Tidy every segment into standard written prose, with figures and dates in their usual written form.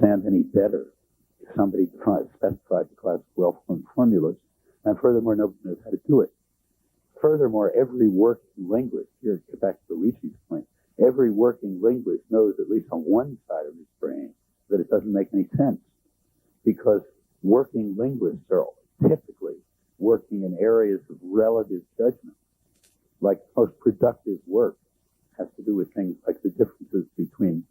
understand any better if somebody specified the class of well-formed formulas, and furthermore, nobody knows how to do it. Furthermore, every working linguist, here get back to Luigi's point, every working linguist knows, at least on one side of his brain, that it doesn't make any sense, because working linguists are typically working in areas of relative judgment. Like most productive work has to do with things like the differences between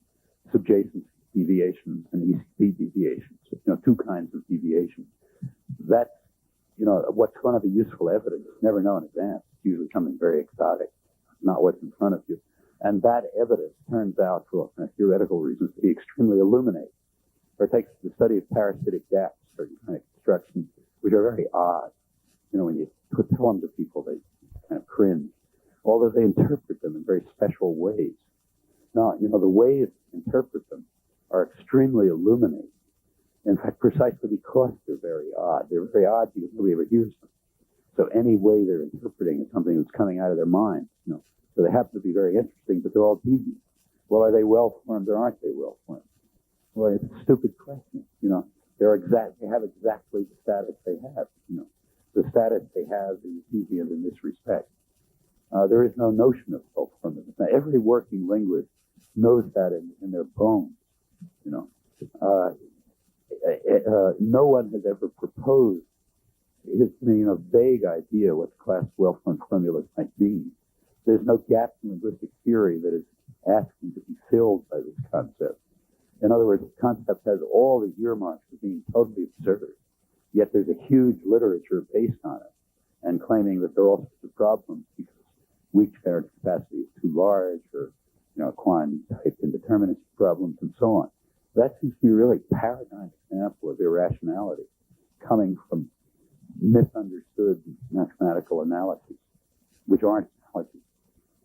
subjacent deviations and ECP deviations, two kinds of deviations. That's, what's going to be useful evidence. It's never known in advance. It's usually something very exotic, not what's in front of you. And that evidence turns out, for theoretical reasons, to be extremely illuminating. Or it takes the study of parasitic gaps, certain kind of constructions, which are very odd. When you tell them to people, they kind of cringe, although they interpret them in very special ways. Now, the ways to interpret them are extremely illuminating. In fact, precisely because they're very odd. They're very odd because nobody ever hears them. So any way they're interpreting is something that's coming out of their mind. So they happen to be very interesting, but they're all deviant. Well, are they well-formed or aren't they well-formed? Well, it's a stupid question. They have exactly the status they have. The status they have is deviant in this respect. There is no notion of self-formedness. Now, every working linguist knows that in their bones. No one has ever proposed his vague idea what the class of well-formed formulas might be. There's no gap in linguistic theory that is asking to be filled by this concept. In other words, the concept has all the earmarks of being totally absurd, yet there's a huge literature based on it and claiming that there are all sorts of problems because weak generative capacity is too large, or quantity-type indeterminacy problems, and so on. That seems to be a really paradigm example of irrationality coming from misunderstood mathematical analyses, which aren't analogies.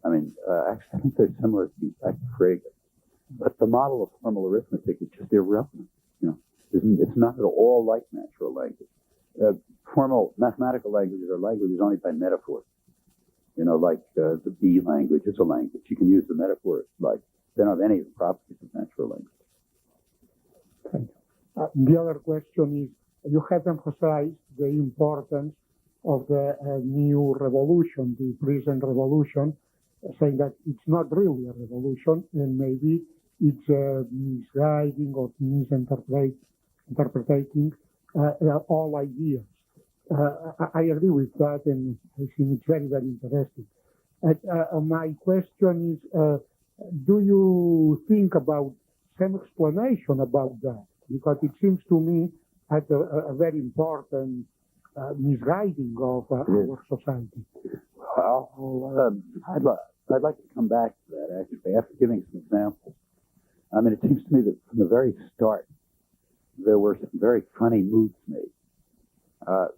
Actually, I think they're similar to Frege. But the model of formal arithmetic is just irrelevant. It's not at all like natural language. Formal mathematical languages are languages only by metaphor. Like the B language is a language. You can use the metaphor like they don't have any of the properties of natural language. The other question is, you have emphasized the importance of the new revolution, the present revolution, saying that it's not really a revolution and maybe it's misguiding or misinterpreting all ideas. I agree with that, and I think it's very, very interesting. My question is, do you think about some explanation about that? Because it seems to me as a very important misguiding of our society. Well, I'd like to come back to that, actually, after giving some examples. It seems to me that from the very start, there were some very funny moves made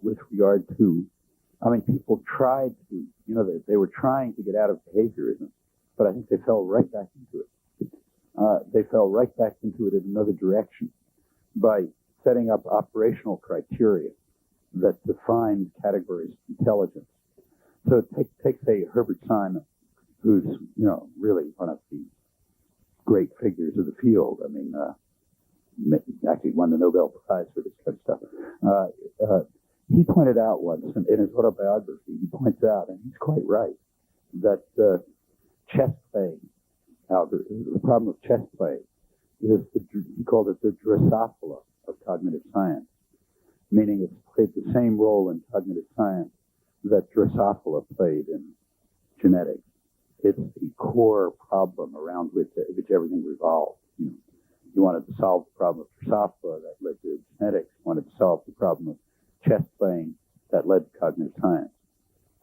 with regard to, people tried to, they were trying to get out of behaviorism, but I think they fell right back into it. They fell right back into it in another direction by setting up operational criteria that define categories of intelligence. So take say, Herbert Simon, who's, really one of the great figures of the field. Actually won the Nobel Prize for this kind of stuff. He pointed out once in his autobiography, he points out, and he's quite right, that chess playing algorithm, the problem of chess playing is, he called it the Drosophila of cognitive science, meaning it's played the same role in cognitive science that Drosophila played in genetics. It's the core problem around which everything revolves. You wanted to solve the problem of Drosophila, that led to genetics. You wanted to solve the problem of chess playing, that led to cognitive science.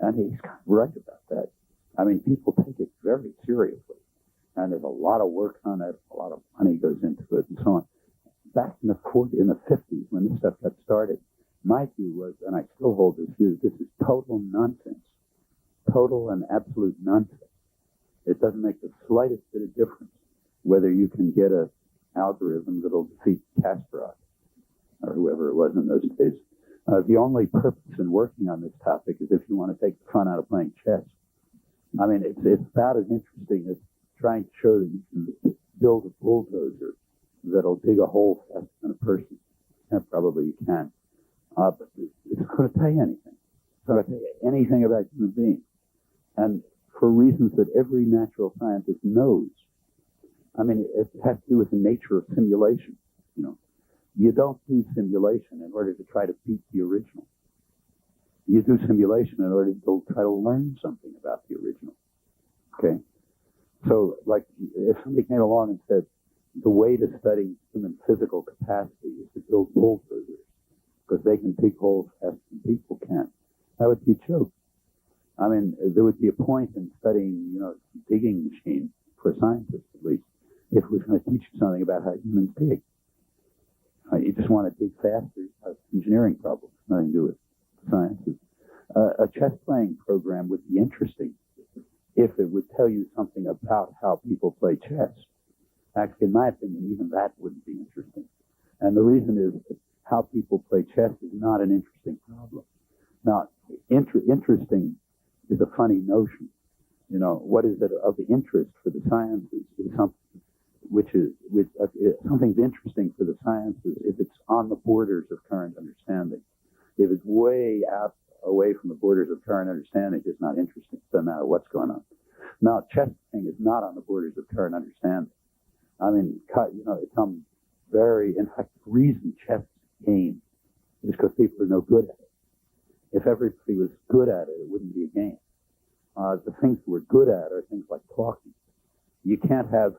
And he's kind of right about that. People take it very seriously. And there's a lot of work on it, a lot of money goes into it, and so on. Back in the 50s, when this stuff got started, my view was, and I still hold this view, this is total nonsense. Total and absolute nonsense. It doesn't make the slightest bit of difference whether you can get an algorithm that'll defeat Kasparov or whoever it was in those days. The only purpose in working on this topic is if you want to take the fun out of playing chess. It's about as interesting as trying to show that you can build a bulldozer that'll dig a hole faster than a person. And probably you can. But it's going to tell you anything. It's not going to tell you anything about human beings. And for reasons that every natural scientist knows. I mean, it has to do with the nature of simulation. You know, you don't do simulation in order to try to beat the original. You do simulation in order to try to learn something about the original. Okay? So, like, if somebody came along and said, the way to study human physical capacity is to build bulldozers, because they can dig holes faster than people can, that would be a joke. I mean, there would be a point in studying, you know, digging machines, for scientists at least, if it was going to teach you something about how humans dig. You just want to dig faster. Engineering problems, nothing to do with sciences. A chess playing program would be interesting if it would tell you something about how people play chess. Actually, in my opinion, even that wouldn't be interesting. And the reason is that how people play chess is not an interesting problem. Now, interesting is a funny notion. You know, what is it of interest for the sciences is something something's interesting for the sciences if it's on the borders of current understanding. If it's way out away from the borders of current understanding, it's not interesting. It doesn't matter what's going on. Now, chess playing is not on the borders of current understanding. I mean, you know, it comes in fact, the reason chess is a game is because people are no good at it. If everybody was good at it, it wouldn't be a game. The things we're good at are things like talking. You can't have,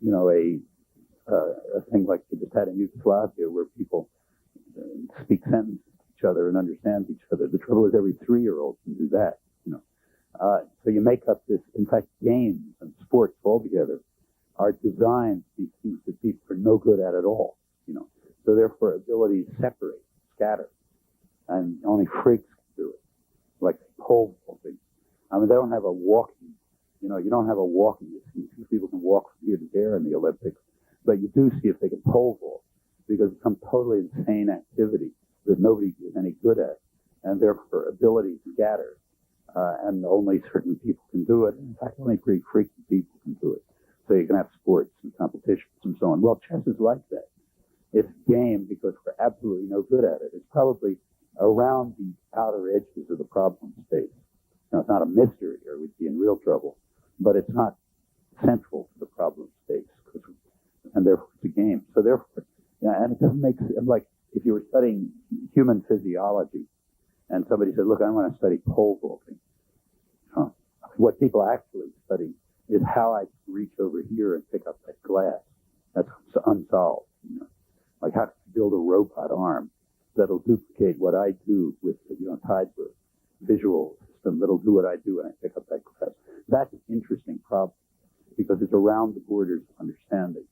you know, a thing like you just had in Yugoslavia where people speak sentences to each other and understand each other. The trouble is every 3-year-old can do that, you know. So you make up this, in fact, games and sports altogether are designed to be things that people are no good at all, you know. So therefore abilities separate, scatter, and only freaks can do it, like pole vaulting. I mean, they don't have a walking, you know, you don't have a walking. You see people can walk from here to there in the Olympics, but you do see if they can pole vault, because it's some totally insane activity that nobody is any good at, and therefore abilities scatter, and only certain people can do it. In fact, only pretty freaky people can do it. So you can have sports and competitions and so on. Well, chess is like that. It's a game because we're absolutely no good at it. It's probably around the outer edges of the problem space. Now, it's not a mystery, or we'd be in real trouble, but it's not central to the problem space, and therefore it's a game. So therefore, yeah, and it doesn't make sense. Like if you were studying human physiology, and somebody said, "Look, I want to study pole vaulting." What people actually study is how I reach over here and pick up that glass. That's unsolved. You know? Like how to build a robot arm that'll duplicate what I do with, you know, tied to a visual system that'll do what I do when I pick up that glass. That's an interesting problem because it's around the borders of understanding.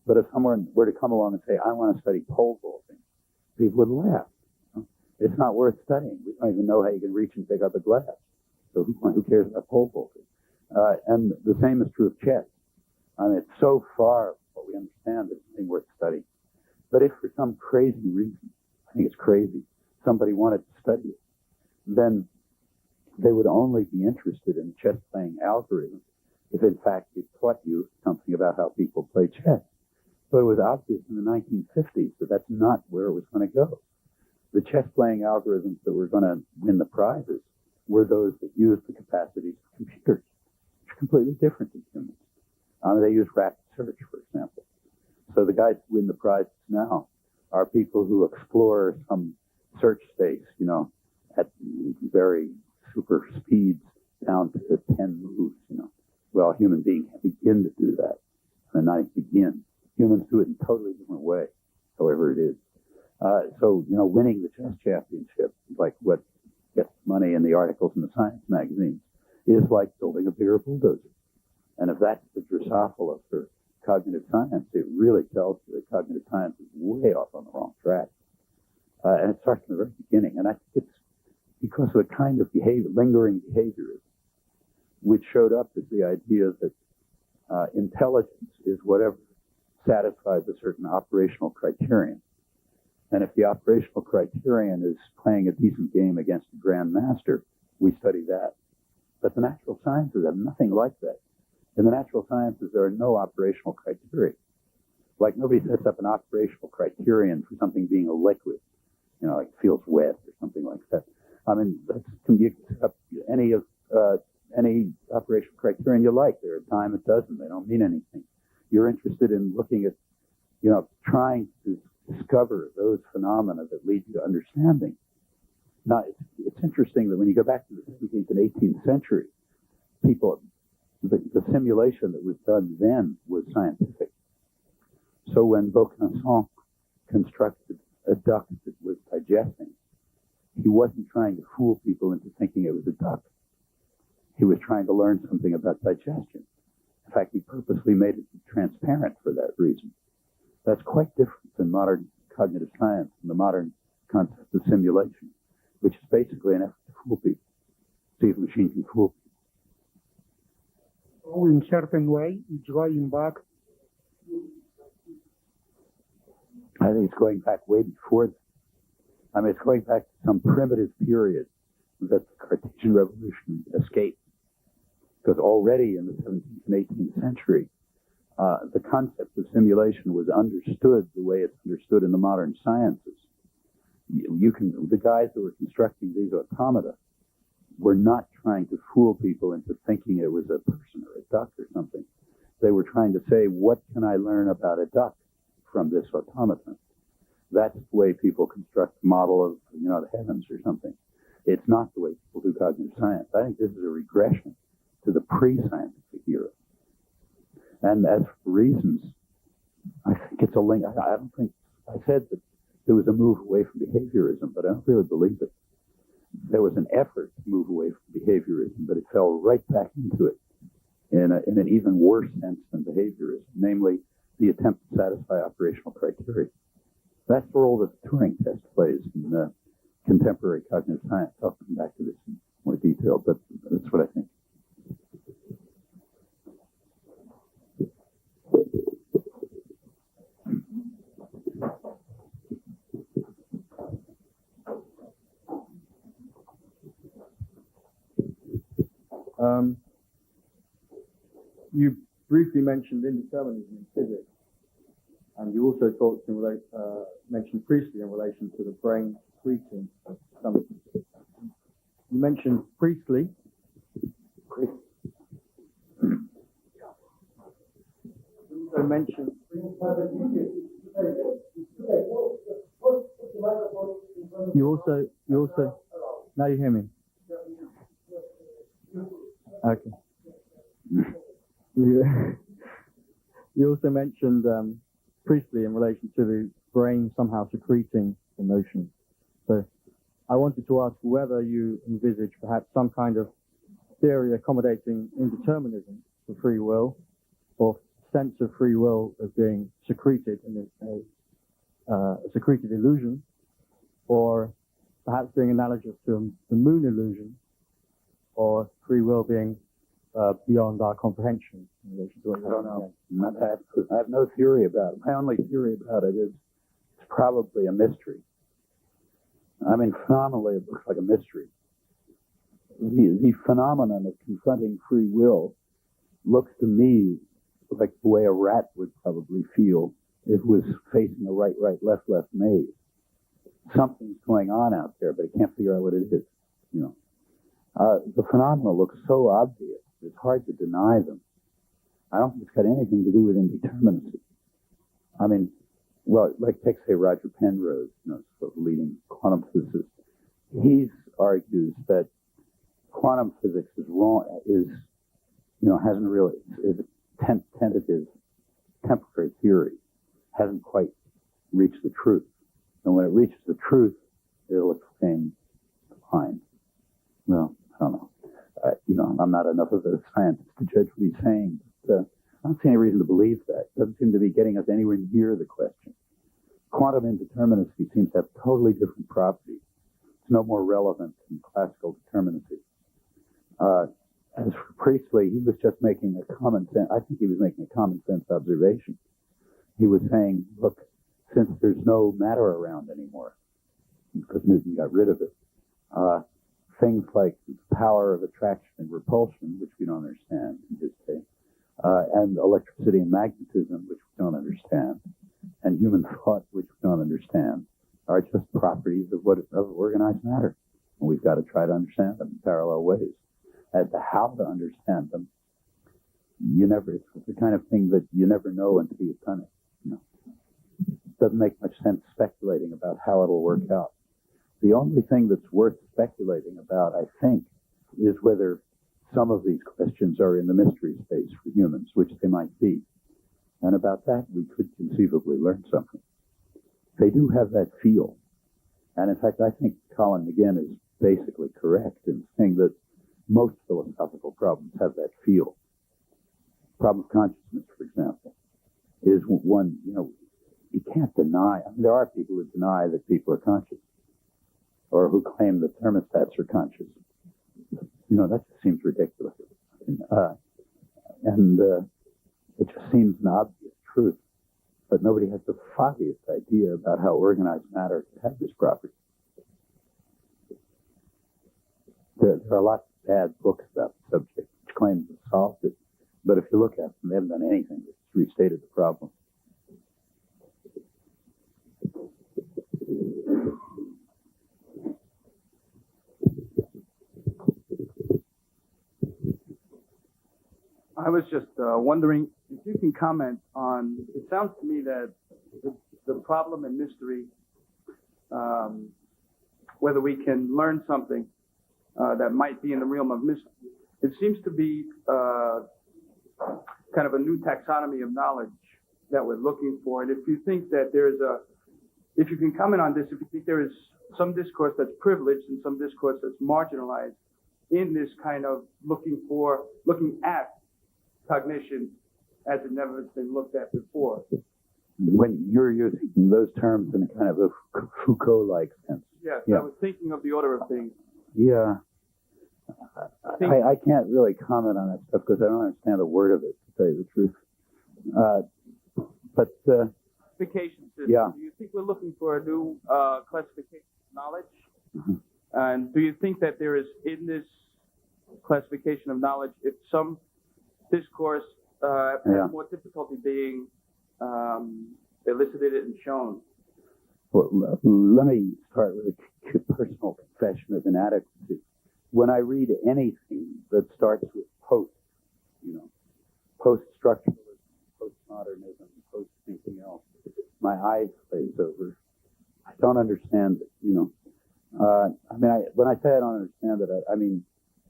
But if someone were to come along and say, I want to study pole vaulting, people would laugh. You know? It's not worth studying. We don't even know how you can reach and pick up a glass. So who cares about pole vaulting? And the same is true of chess. I mean, it's so far from what we understand that it's nothing worth studying. But if for some crazy reason, I think it's crazy, somebody wanted to study it, then they would only be interested in chess playing algorithms if in fact it taught you something about how people play chess. But it was obvious in the 1950s that that's not where it was going to go. The chess playing algorithms that were going to win the prizes were those that used the capacities of computers, which are completely different than humans. They use rapid search, for example. So the guys who win the prizes now are people who explore some search space, you know, at very super speeds down to 10 moves, you know. Well, a human being can begin to do that. And not begin. Humans do it in a totally different way, however it is. So, you know, winning the chess championship, like what gets money in the articles in the science magazines, is like building a bigger bulldozer. And if that's the Drosophila for cognitive science, it really tells you that cognitive science is way off on the wrong track. And it starts from the very beginning. And I think it's because of the kind of behavior, lingering behaviorism, which showed up as the idea that intelligence is whatever satisfies a certain operational criterion. And if the operational criterion is playing a decent game against a grandmaster, we study that. But the natural sciences have nothing like that. In the natural sciences, there are no operational criteria. Like nobody sets up an operational criterion for something being a liquid, like feels wet or something like that. I mean, you can set up any operational criterion you like. There are times it doesn't. They don't mean anything. You're interested in looking at, trying to discover those phenomena that lead you to understanding. Now, it's interesting that when you go back to the 17th and 18th century, the simulation that was done then was scientific. So when Vaucanson constructed a duck that was digesting, he wasn't trying to fool people into thinking it was a duck. He was trying to learn something about digestion. In fact, he purposely made it transparent for that reason. That's quite different than modern cognitive science and the modern concept of simulation, which is basically an effort to fool people, see if a machine can fool people. So in certain way, it's going back. I think it's going back way before that. I mean, it's going back to some primitive period that the Cartesian revolution escaped. Because already in the 17th and 18th century, the concept of simulation was understood the way it's understood in the modern sciences. The guys who were constructing these automata were not trying to fool people into thinking it was a person or a duck or something. They were trying to say, what can I learn about a duck from this automaton? That's the way people construct a model of, the heavens or something. It's not the way people do cognitive science. I think this is a regression to the pre-scientific era. And as for reasons, I think it's a link. I don't think, I said that there was a move away from behaviorism, but I don't really believe it. There was an effort to move away from behaviorism, but it fell right back into it in an even worse sense than behaviorism, namely the attempt to satisfy operational criteria. That's the role that the Turing test plays in contemporary cognitive science. I'll come back to this in more detail, but that's what I think. You briefly mentioned indeterminism in physics, and you also mentioned Priestley in relation to the brain secreting something. You mentioned Priestley. You also mentioned. You also. Now you hear me. Okay. You also mentioned Priestley in relation to the brain somehow secreting emotions. So I wanted to ask whether you envisage perhaps some kind of theory accommodating indeterminism for free will, or sense of free will as being secreted in a secreted illusion, or perhaps being analogous to the moon illusion, or free will being beyond our comprehension in relation to what I don't know. I have no theory about it. My only theory about it is it's probably a mystery. I mean, phenomenally, it looks like a mystery. The phenomenon of confronting free will looks to me like the way a rat would probably feel if it was facing a right, left maze. Something's going on out there, but it can't figure out what it is. The phenomena look so obvious. It's hard to deny them. I don't think it's got anything to do with indeterminacy. I mean, well, like take, say, Roger Penrose, sort of leading quantum physicist. He argues that quantum physics is wrong, hasn't really, is a tentative, temporary theory, hasn't quite reached the truth. And when it reaches the truth, it'll explain the mind. Well, I don't know. I'm not enough of a scientist to judge what he's saying, but I don't see any reason to believe that. It doesn't seem to be getting us anywhere near the question. Quantum indeterminacy seems to have totally different properties. It's no more relevant than classical determinacy. As for Priestley, he was just making a common sense, I think he was making a common sense observation. He was saying, look, since there's no matter around anymore, because Newton got rid of it, things like the power of attraction and repulsion, which we don't understand in his day, and electricity and magnetism, which we don't understand, and human thought, which we don't understand, are just properties of organized matter. And we've got to try to understand them in parallel ways. As to how to understand them, it's the kind of thing that you never know until you've done it. It doesn't make much sense speculating about how it'll work out. The only thing that's worth speculating about, I think, is whether some of these questions are in the mystery space for humans, which they might be. And about that, we could conceivably learn something. They do have that feel. And in fact, I think Colin McGinn is basically correct in saying that most philosophical problems have that feel. Problem of consciousness, for example, is one, you can't deny. There are people who deny that people are conscious, or who claim that thermostats are conscious. That just seems ridiculous. It just seems an obvious truth. But nobody has the foggiest idea about how organized matter can have this property. There are lots of bad books about the subject which claim to solve it. But if you look at them, they haven't done anything that's restated the problem. I was just wondering if you can comment on, it sounds to me that the problem and mystery, whether we can learn something that might be in the realm of mystery, it seems to be kind of a new taxonomy of knowledge that we're looking for. And if you think that if you can comment on this, if you think there is some discourse that's privileged and some discourse that's marginalized in this kind of looking at cognition as it never has been looked at before. When you're using those terms in a kind of a Foucault-like sense. Yes, yeah. I was thinking of the order of things. Yeah. I can't really comment on that stuff because I don't understand a word of it, to tell you the truth. Classification system. Yeah. Do you think we're looking for a new classification of knowledge? Mm-hmm. And do you think that there is, in this classification of knowledge, if some discourse has more difficulty being elicited and shown? Well, let me start with a personal confession of inadequacy. When I read anything that starts with post-structuralism, postmodernism, post-anything else, my eyes glaze over. I don't understand it, when I say I don't understand it, I mean,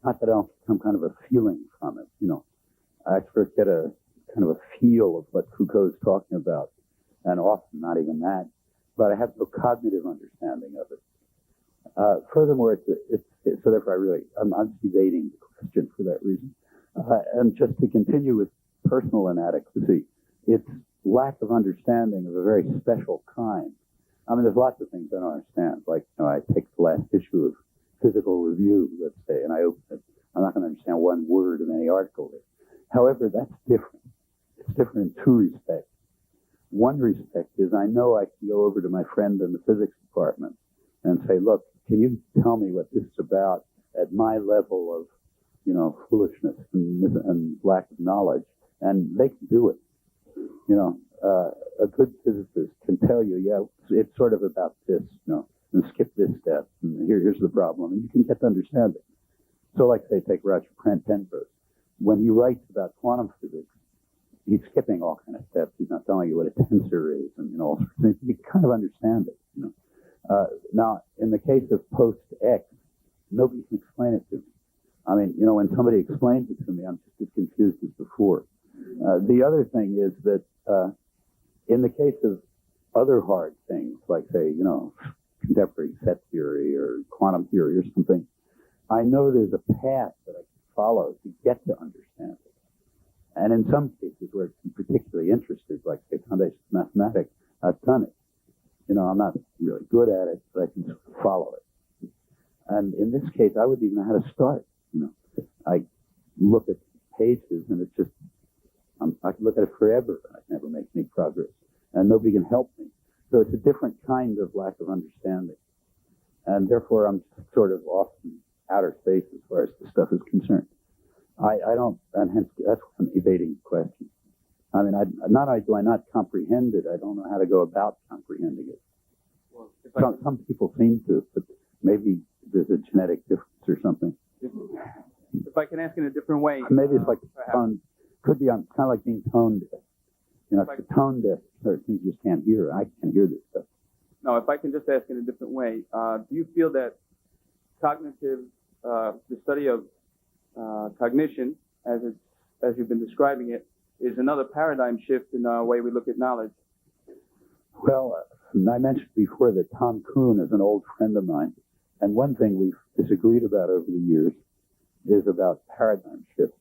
not that I don't get some kind of a feeling from it, I first get a kind of a feel of what Foucault's talking about, and often not even that, but I have no cognitive understanding of it. Furthermore, so therefore I'm evading the question for that reason. And just to continue with personal inadequacy, it's lack of understanding of a very special kind. There's lots of things I don't understand. Like, I take the last issue of Physical Review, let's say, and I open it. I'm not going to understand one word of any article there. However, that's different. It's different in two respects. One respect is I know I can go over to my friend in the physics department and say, look, can you tell me what this is about at my level of, foolishness and lack of knowledge? And they can do it. A good physicist can tell you, it's sort of about this, and skip this step, and here's the problem, and you can get to understand it. So like, say, take Roger Penrose. When he writes about quantum physics, he's skipping all kind of steps. He's not telling you what a tensor is and all sorts of things. You kind of understand it. Now, in the case of post-X, nobody can explain it to me. When somebody explains it to me, I'm just as confused as before. The other thing is that in the case of other hard things, like, say, contemporary set theory or quantum theory or something, I know there's a path that I can follow to get to understand it. And in some cases where I'm particularly interested, like, say, foundations of mathematics, I've done it. I'm not really good at it, but I can sort of follow it. And in this case, I wouldn't even know how to start. I look at pages and it's just, I can look at it forever and I never make any progress. And nobody can help me. So it's a different kind of lack of understanding. And therefore, I'm sort of off in outer space as far as the stuff is concerned. I don't, and hence that's why I'm evading the question. I mean, not only do I not comprehend it, I don't know how to go about comprehending it. Well, if Some people seem to, but maybe there's a genetic difference or something. if I can ask in a different way. Maybe it's like perhaps. tone, could be kind of like being tone deaf. You know, Like- if you're tone deaf, certain things you just can't hear. I can't hear this stuff. No, if I can just ask in a different way, do you feel that cognitive, the study of cognition, as you've been describing it, is another paradigm shift in the way we look at knowledge? Well, I mentioned before that Tom Kuhn is an old friend of mine, and one thing we've disagreed about over the years is about paradigm shifts.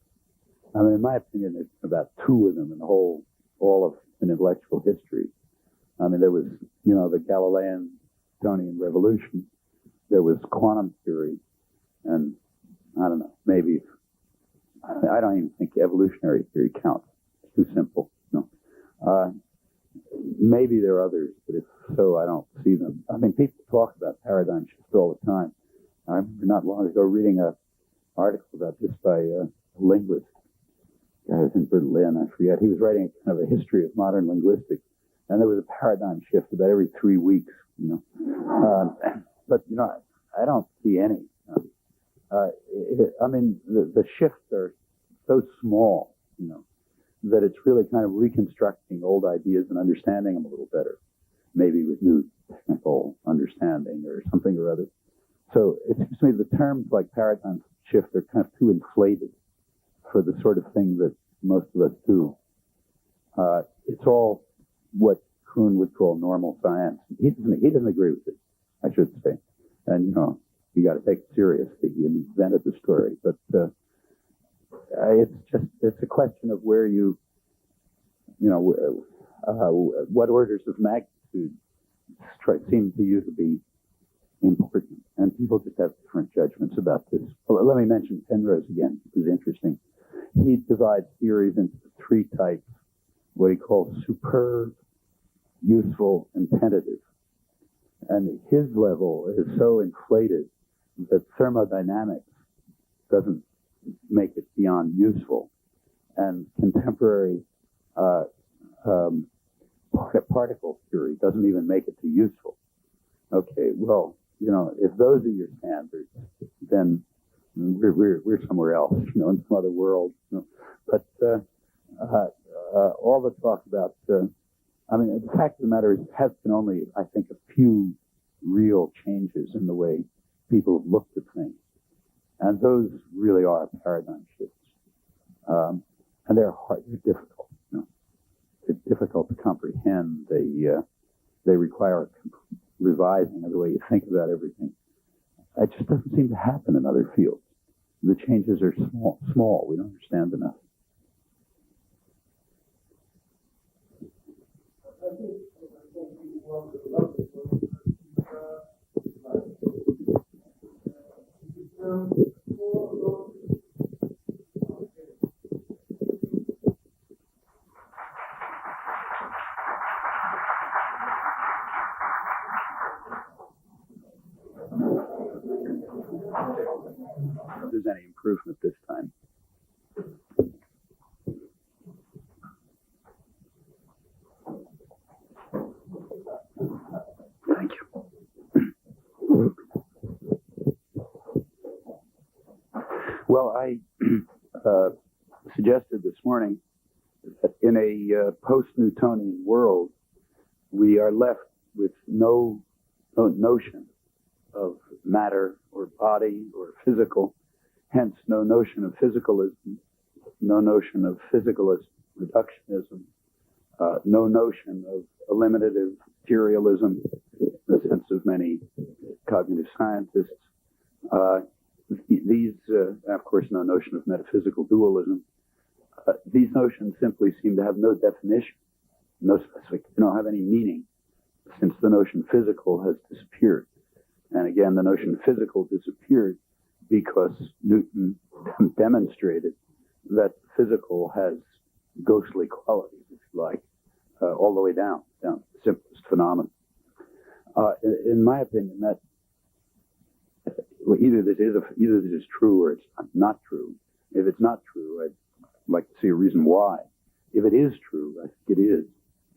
I mean, in my opinion, there's about two of them in all of intellectual history. I mean, there was, the Galilean-Newtonian revolution. There was quantum theory, and I don't know, maybe I don't even think evolutionary theory counts. It's too simple. Maybe there are others, but if so, I don't see them. I mean, people talk about paradigm shifts all the time. I remember not long ago reading an article about this by a linguist. Guy was in Berlin, I forget. He was writing kind of a history of modern linguistics, and there was a paradigm shift about every 3 weeks. But I don't see any. I mean, the shifts are so small, that it's really kind of reconstructing old ideas and understanding them a little better, maybe with new technical understanding or something or other. So it seems to me the terms like paradigm shift are kind of too inflated for the sort of thing that most of us do. It's all what Kuhn would call normal science. He doesn't agree with it, I should say. And, you got to take it seriously. He invented the story. But it's a question of where what orders of magnitude seem to you to be important. And people just have different judgments about this. Well, let me mention Penrose again, which is interesting. He divides theories into 3 types, what he calls superb, useful, and tentative. And his level is so inflated that thermodynamics doesn't make it beyond useful, and contemporary particle theory doesn't even make it to useful. Okay, well, if those are your standards, then we're somewhere else, in some other world. But all the talk about, the fact of the matter is, there has been only, I think, a few real changes in the way people have looked at things, and those really are paradigm shifts. And they're hard, they're difficult. They're difficult to comprehend. They require revising of the way you think about everything. It just doesn't seem to happen in other fields. The changes are small. We don't understand enough. If there's any improvement this time. Thank you. Well, I suggested this morning that in a post-Newtonian world, we are left with no notion of matter or body or physical, hence no notion of physicalism, no notion of physicalist reductionism, no notion of eliminative materialism in the sense of many cognitive scientists. These, of course, no notion of metaphysical dualism. These notions simply seem to have no definition, no specific, don't have any meaning, since the notion physical has disappeared. And again, the notion physical disappeared because Newton demonstrated that physical has ghostly qualities, if you like, all the way down to the simplest phenomenon. In my opinion, that either this is true or it's not true. If it's not true, I'd like to see a reason why. if it is true, I think it is,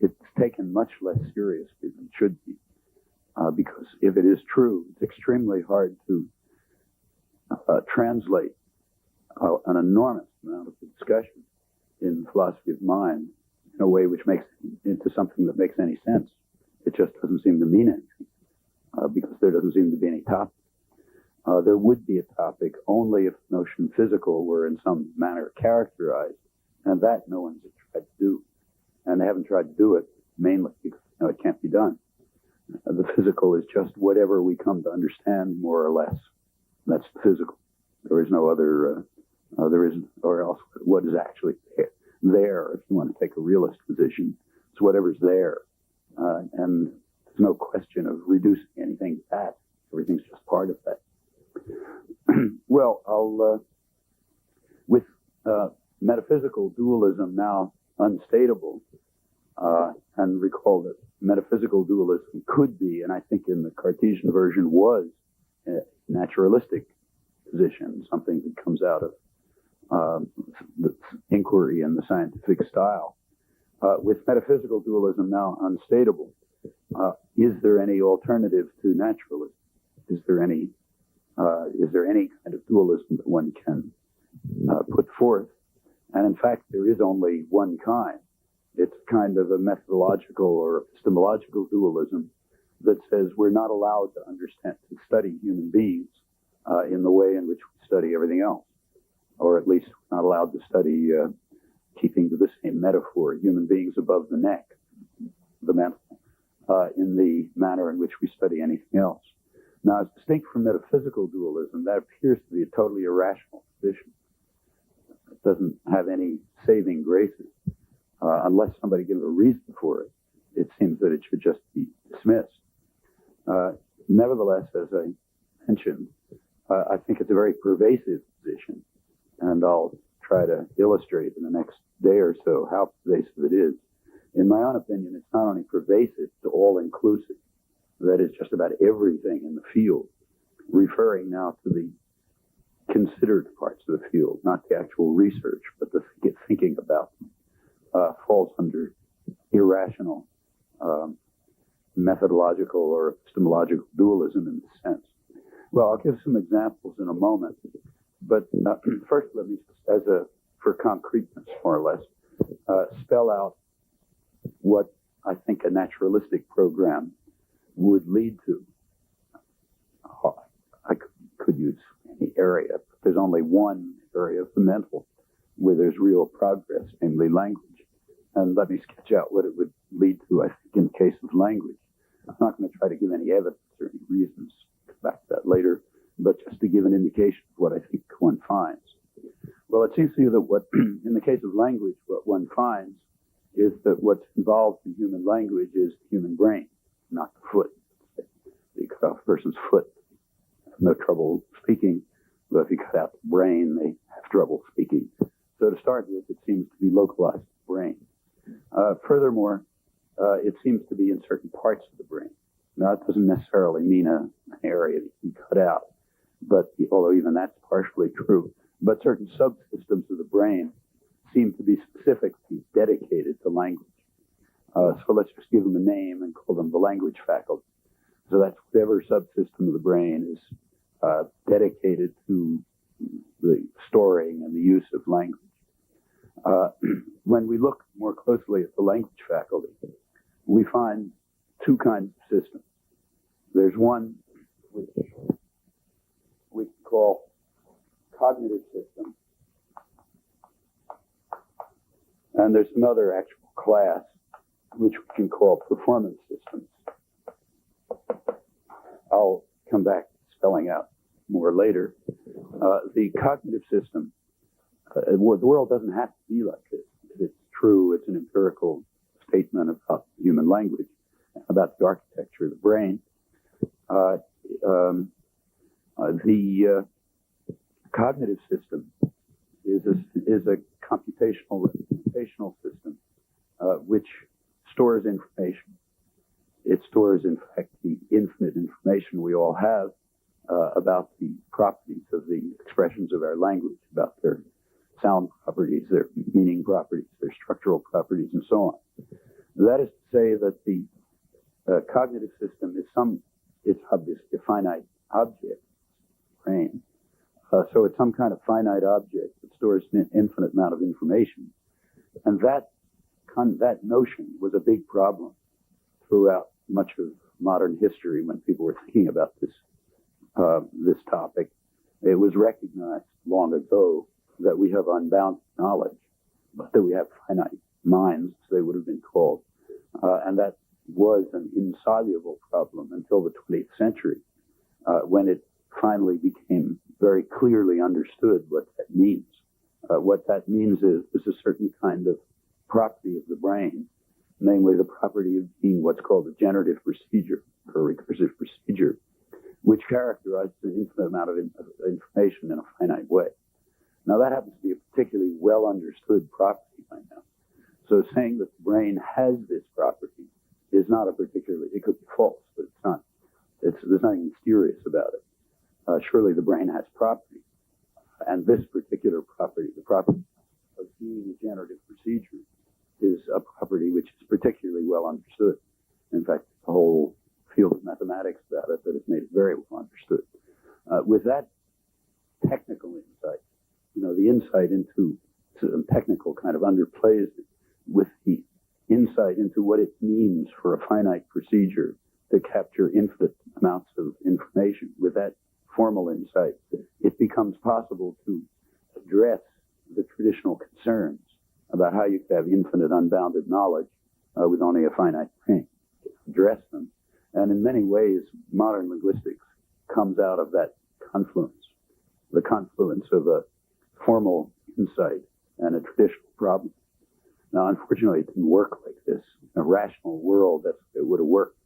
it's taken much less seriously than it should be. Because if it is true, it's extremely hard to translate an enormous amount of the discussion in philosophy of mind in a way which makes it into something that makes any sense. It just doesn't seem to mean anything because there doesn't seem to be any topic. There would be a topic only if the notion physical were in some manner characterized, and that no one's tried to do. And they haven't tried to do it mainly because it can't be done. The physical is just whatever we come to understand more or less. That's the physical. There is no other, there isn't, or else what is actually there, if you want to take a realist position, it's whatever's there. And there's no question of reducing anything to that. Everything's just part of that. Well, with metaphysical dualism now unstatable, and recall that metaphysical dualism could be, and I think in the Cartesian version was, a naturalistic position, something that comes out of the inquiry in the scientific style. With metaphysical dualism now unstatable, is there any alternative to naturalism? Is there any kind of dualism that one can put forth? And in fact, there is only one kind. It's kind of a methodological or epistemological dualism that says we're not allowed to understand, to study human beings in the way in which we study everything else, or at least we're not allowed to study, keeping to the same metaphor, human beings above the neck, the mental, in the manner in which we study anything else. Now, as distinct from metaphysical dualism, that appears to be a totally irrational position. It doesn't have any saving graces. Unless somebody gives a reason for it, it seems that it should just be dismissed. Nevertheless, as I mentioned, I think it's a very pervasive position, and I'll try to illustrate in the next day or so how pervasive it is. In my own opinion, it's not only pervasive, it's all-inclusive. That is just about everything in the field, referring now to the considered parts of the field, not the actual research, but the thinking about them. Falls under irrational methodological or epistemological dualism in this sense. Well, I'll give some examples in a moment, but first let me, for concreteness more or less, spell out what I think a naturalistic program would lead to. I could use any area, but there's only one area of the mental where there's real progress, namely language. And let me sketch out what it would lead to, I think, in the case of language. I'm not going to try to give any evidence or any reasons, come back to that later, but just to give an indication of what I think one finds. Well, it seems to you that what, in the case of language, what one finds is that what's involved in human language is the human brain, not the foot. You cut off a person's foot, they have no trouble speaking, but if you cut out the brain, they have trouble speaking. So to start with, it seems to be localized to the brain. Furthermore, it seems to be in certain parts of the brain. Now, it doesn't necessarily mean an area that you can cut out, but although even that's partially true, but certain subsystems of the brain seem to be specifically dedicated to language. So let's just give them a name and call them the language faculty. So that's whatever subsystem of the brain is dedicated to the storing and the use of language. When we look more closely at the language faculty, we find two kinds of systems. There's one which we call cognitive system, and there's another actual class which we can call performance systems. I'll come back to spelling out more later. The cognitive system, the world doesn't have to be like this. It's true, it's an empirical statement about human language, about the architecture of the brain. The cognitive system is a computational system which stores information. It stores, in fact, the infinite information we all have about the properties of the expressions of our language, about their sound properties, their meaning properties, their structural properties, and so on. That is to say that the cognitive system is it's obviously a finite object, brain. So it's some kind of finite object that stores an infinite amount of information. And that notion was a big problem throughout much of modern history when people were thinking about this topic. It was recognized long ago that we have unbounded knowledge, but that we have finite minds, as they would have been called. And that was an insoluble problem until the 20th century, when it finally became very clearly understood what that means. What that means is a certain kind of property of the brain, namely the property of being what's called a generative procedure or recursive procedure, which characterizes an infinite amount of information in a finite way. Now, that happens to be a particularly well understood property by now. So saying that the brain has this property is not it could be false, but it's not. There's nothing mysterious about it. Surely the brain has property. And this particular property, the property of being a generative procedure, is a property which is particularly well understood. In fact, the whole field of mathematics about it that has made it very well understood. With that technical insight, the insight into some technical kind of underplays it with the insight into what it means for a finite procedure to capture infinite amounts of information. With that formal insight, it becomes possible to address the traditional concerns about how you could have infinite unbounded knowledge with only a finite brain. Address them. And in many ways, modern linguistics comes out of that confluence, the confluence of a formal insight and a traditional problem. Now, unfortunately, it didn't work like this. In a rational world, it would have worked.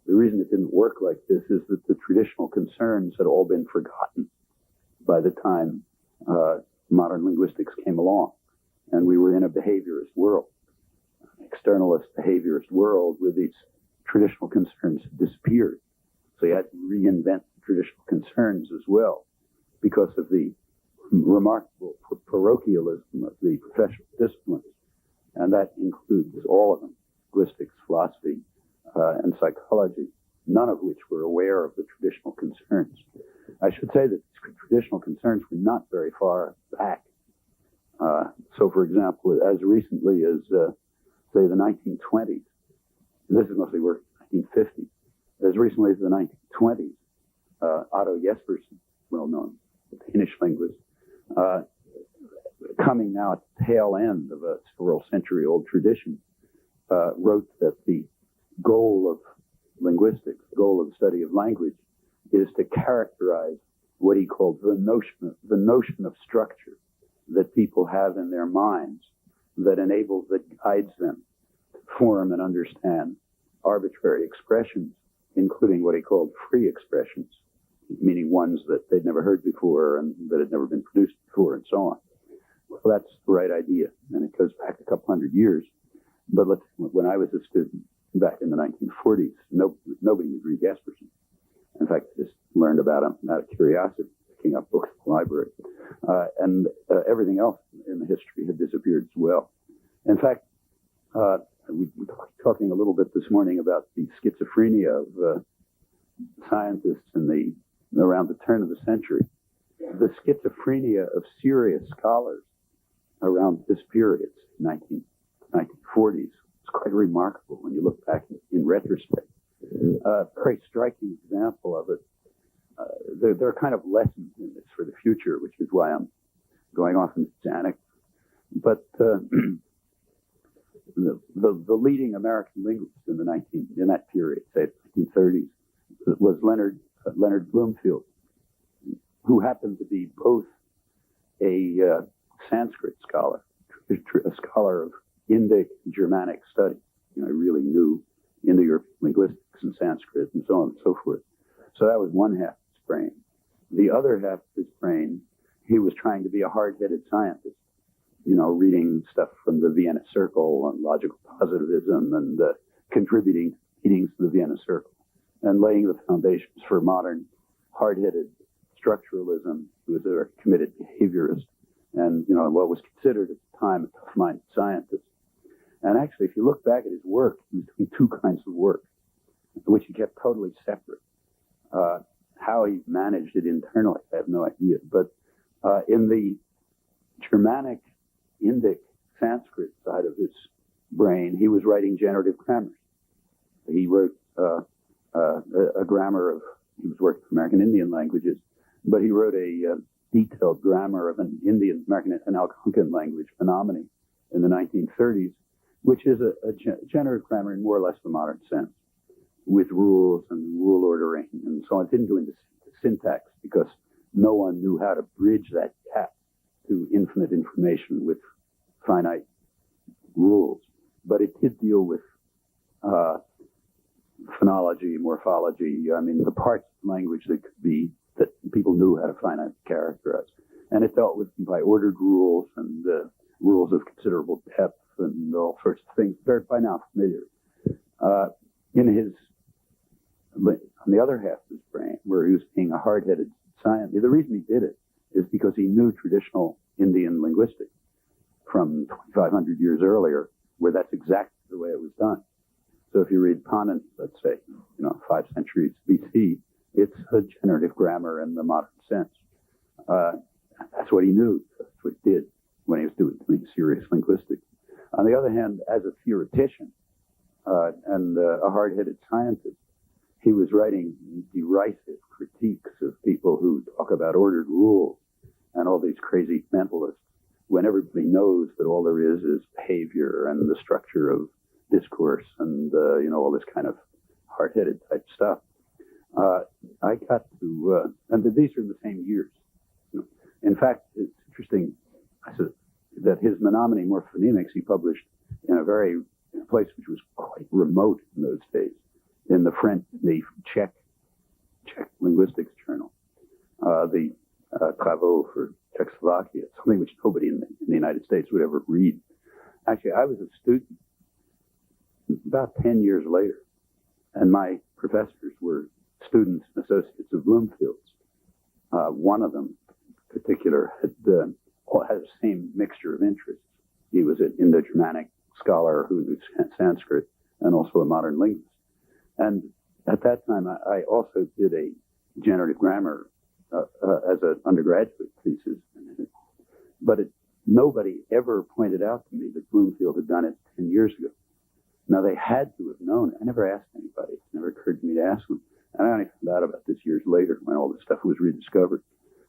The reason it didn't work like this is that the traditional concerns had all been forgotten by the time modern linguistics came along, and we were in a behaviorist world, an externalist behaviorist world where these traditional concerns had disappeared. So you had to reinvent the traditional concerns as well because of the remarkable parochialism of the professional disciplines, and that includes all of them, linguistics, philosophy, and psychology, none of which were aware of the traditional concerns. I should say that traditional concerns were not very far back. So, for example, as recently as, say, the 1920s, and this is mostly work in the 1950s, as recently as the 1920s, Otto Jespersen, well-known Danish linguist, coming now at the tail end of a several century-old tradition, wrote that the goal of linguistics, the goal of the study of language, is to characterize what he called the notion of structure that people have in their minds that guides them to form and understand arbitrary expressions, including what he called free expressions, meaning ones that they'd never heard before and that had never been produced before, and so on. Well, that's the right idea, and it goes back a couple hundred years. But when I was a student back in the 1940s, nobody would read Jespersen. In fact, I just learned about him out of curiosity, picking up books in the library. And everything else in the history had disappeared as well. In fact, we were talking a little bit this morning about the schizophrenia of scientists around the turn of the century. The schizophrenia of serious scholars around this period, 1940s, it's quite remarkable when you look back in retrospect. A very striking example of it. There are kind of lessons in this for the future, which is why I'm going off into this anecdote. But the leading American linguist in that period, say the 1930s, was Leonard Bloomfield, who happened to be both a Sanskrit scholar, a scholar of Indic and Germanic study. Really knew Indo-European linguistics and Sanskrit and so on and so forth. So that was one half of his brain. The other half of his brain, he was trying to be a hard-headed scientist, reading stuff from the Vienna Circle on logical positivism and contributing meetings to the Vienna Circle and laying the foundations for modern hard-headed structuralism. He was a committed behaviorist. and what was considered at the time a tough-minded scientist. And actually, if you look back at his work, he was doing two kinds of work, which he kept totally separate. How he managed it internally, I have no idea. But in the Germanic, Indic, Sanskrit side of his brain, he was writing generative grammars. He wrote a grammar of, he was working for American Indian languages, but he wrote a detailed grammar of an American and Algonquin language, Menominee, in the 1930s, which is a generative grammar in more or less the modern sense, with rules and rule ordering and so on. It didn't go into syntax because no one knew how to bridge that gap to infinite information with finite rules. But it did deal with phonology, morphology, the parts of language that people knew how to finite characterize. And it dealt with by ordered rules and rules of considerable depth and all sorts of things, very by now familiar. On the other half of his brain, where he was being a hard-headed scientist, the reason he did it is because he knew traditional Indian linguistics from 2,500 years earlier, where that's exactly the way it was done. So if you read Panin, let's say, 5 centuries BC, it's a generative grammar in the modern sense. That's what he knew. That's what he did when he was doing serious linguistics. On the other hand, as a theoretician and a hard-headed scientist, he was writing derisive critiques of people who talk about ordered rules and all these crazy mentalists, when everybody knows that all there is behavior and the structure of discourse and all this kind of hard-headed type stuff. I got to, and these are in the same years. In fact, it's interesting that his Menominee Morphonemics he published in a place which was quite remote in those days, in the Czech linguistics journal, the Travaux for Czechoslovakia, something which nobody in the United States would ever read. Actually, I was a student about 10 years later, and my professors were students and associates of Bloomfield's. One of them, in particular, had the same mixture of interests. He was an Indo-Germanic scholar who knew Sanskrit and also a modern linguist. And at that time, I also did a generative grammar as an undergraduate thesis. But nobody ever pointed out to me that Bloomfield had done it 10 years ago. Now, they had to have known it. I never asked anybody. It never occurred to me to ask them. And I only found out about this years later when all this stuff was rediscovered.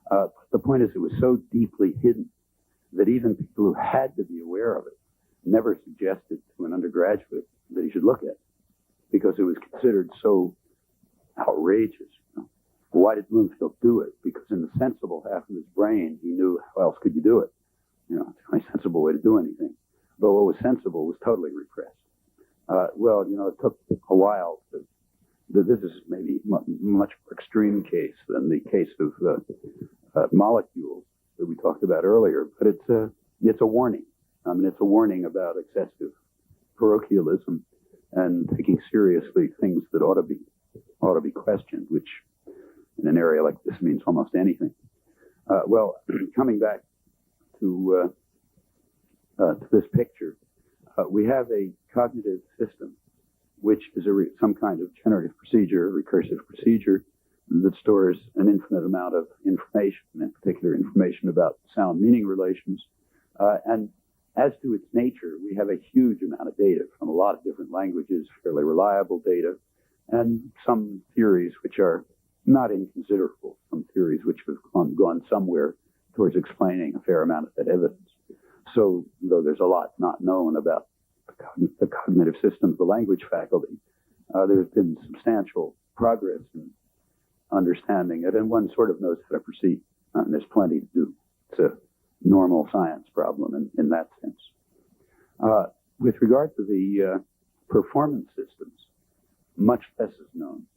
The point is, it was so deeply hidden that even people who had to be aware of it never suggested to an undergraduate that he should look at it, because it was considered so outrageous. Why did Bloomfield do it? Because in the sensible half of his brain, he knew how else could you do it? It's the only sensible way to do anything. But what was sensible was totally repressed. It took a while. This is maybe much more extreme case than the case of molecules that we talked about earlier. But it's a warning. It's a warning about excessive parochialism and taking seriously things that ought to be questioned, which in an area like this means almost anything. Coming back to this picture, we have a cognitive system, which is some kind of generative procedure, recursive procedure, that stores an infinite amount of information, in particular information about sound-meaning relations. And as to its nature, we have a huge amount of data from a lot of different languages, fairly reliable data, and some theories which are not inconsiderable, some theories which have gone somewhere towards explaining a fair amount of that evidence. So, though there's a lot not known about the cognitive system of the language faculty, there's been substantial progress in understanding it, and one sort of knows how to proceed, and there's plenty to do. It's a normal science problem in that sense. With regard to the performance systems, much less is known.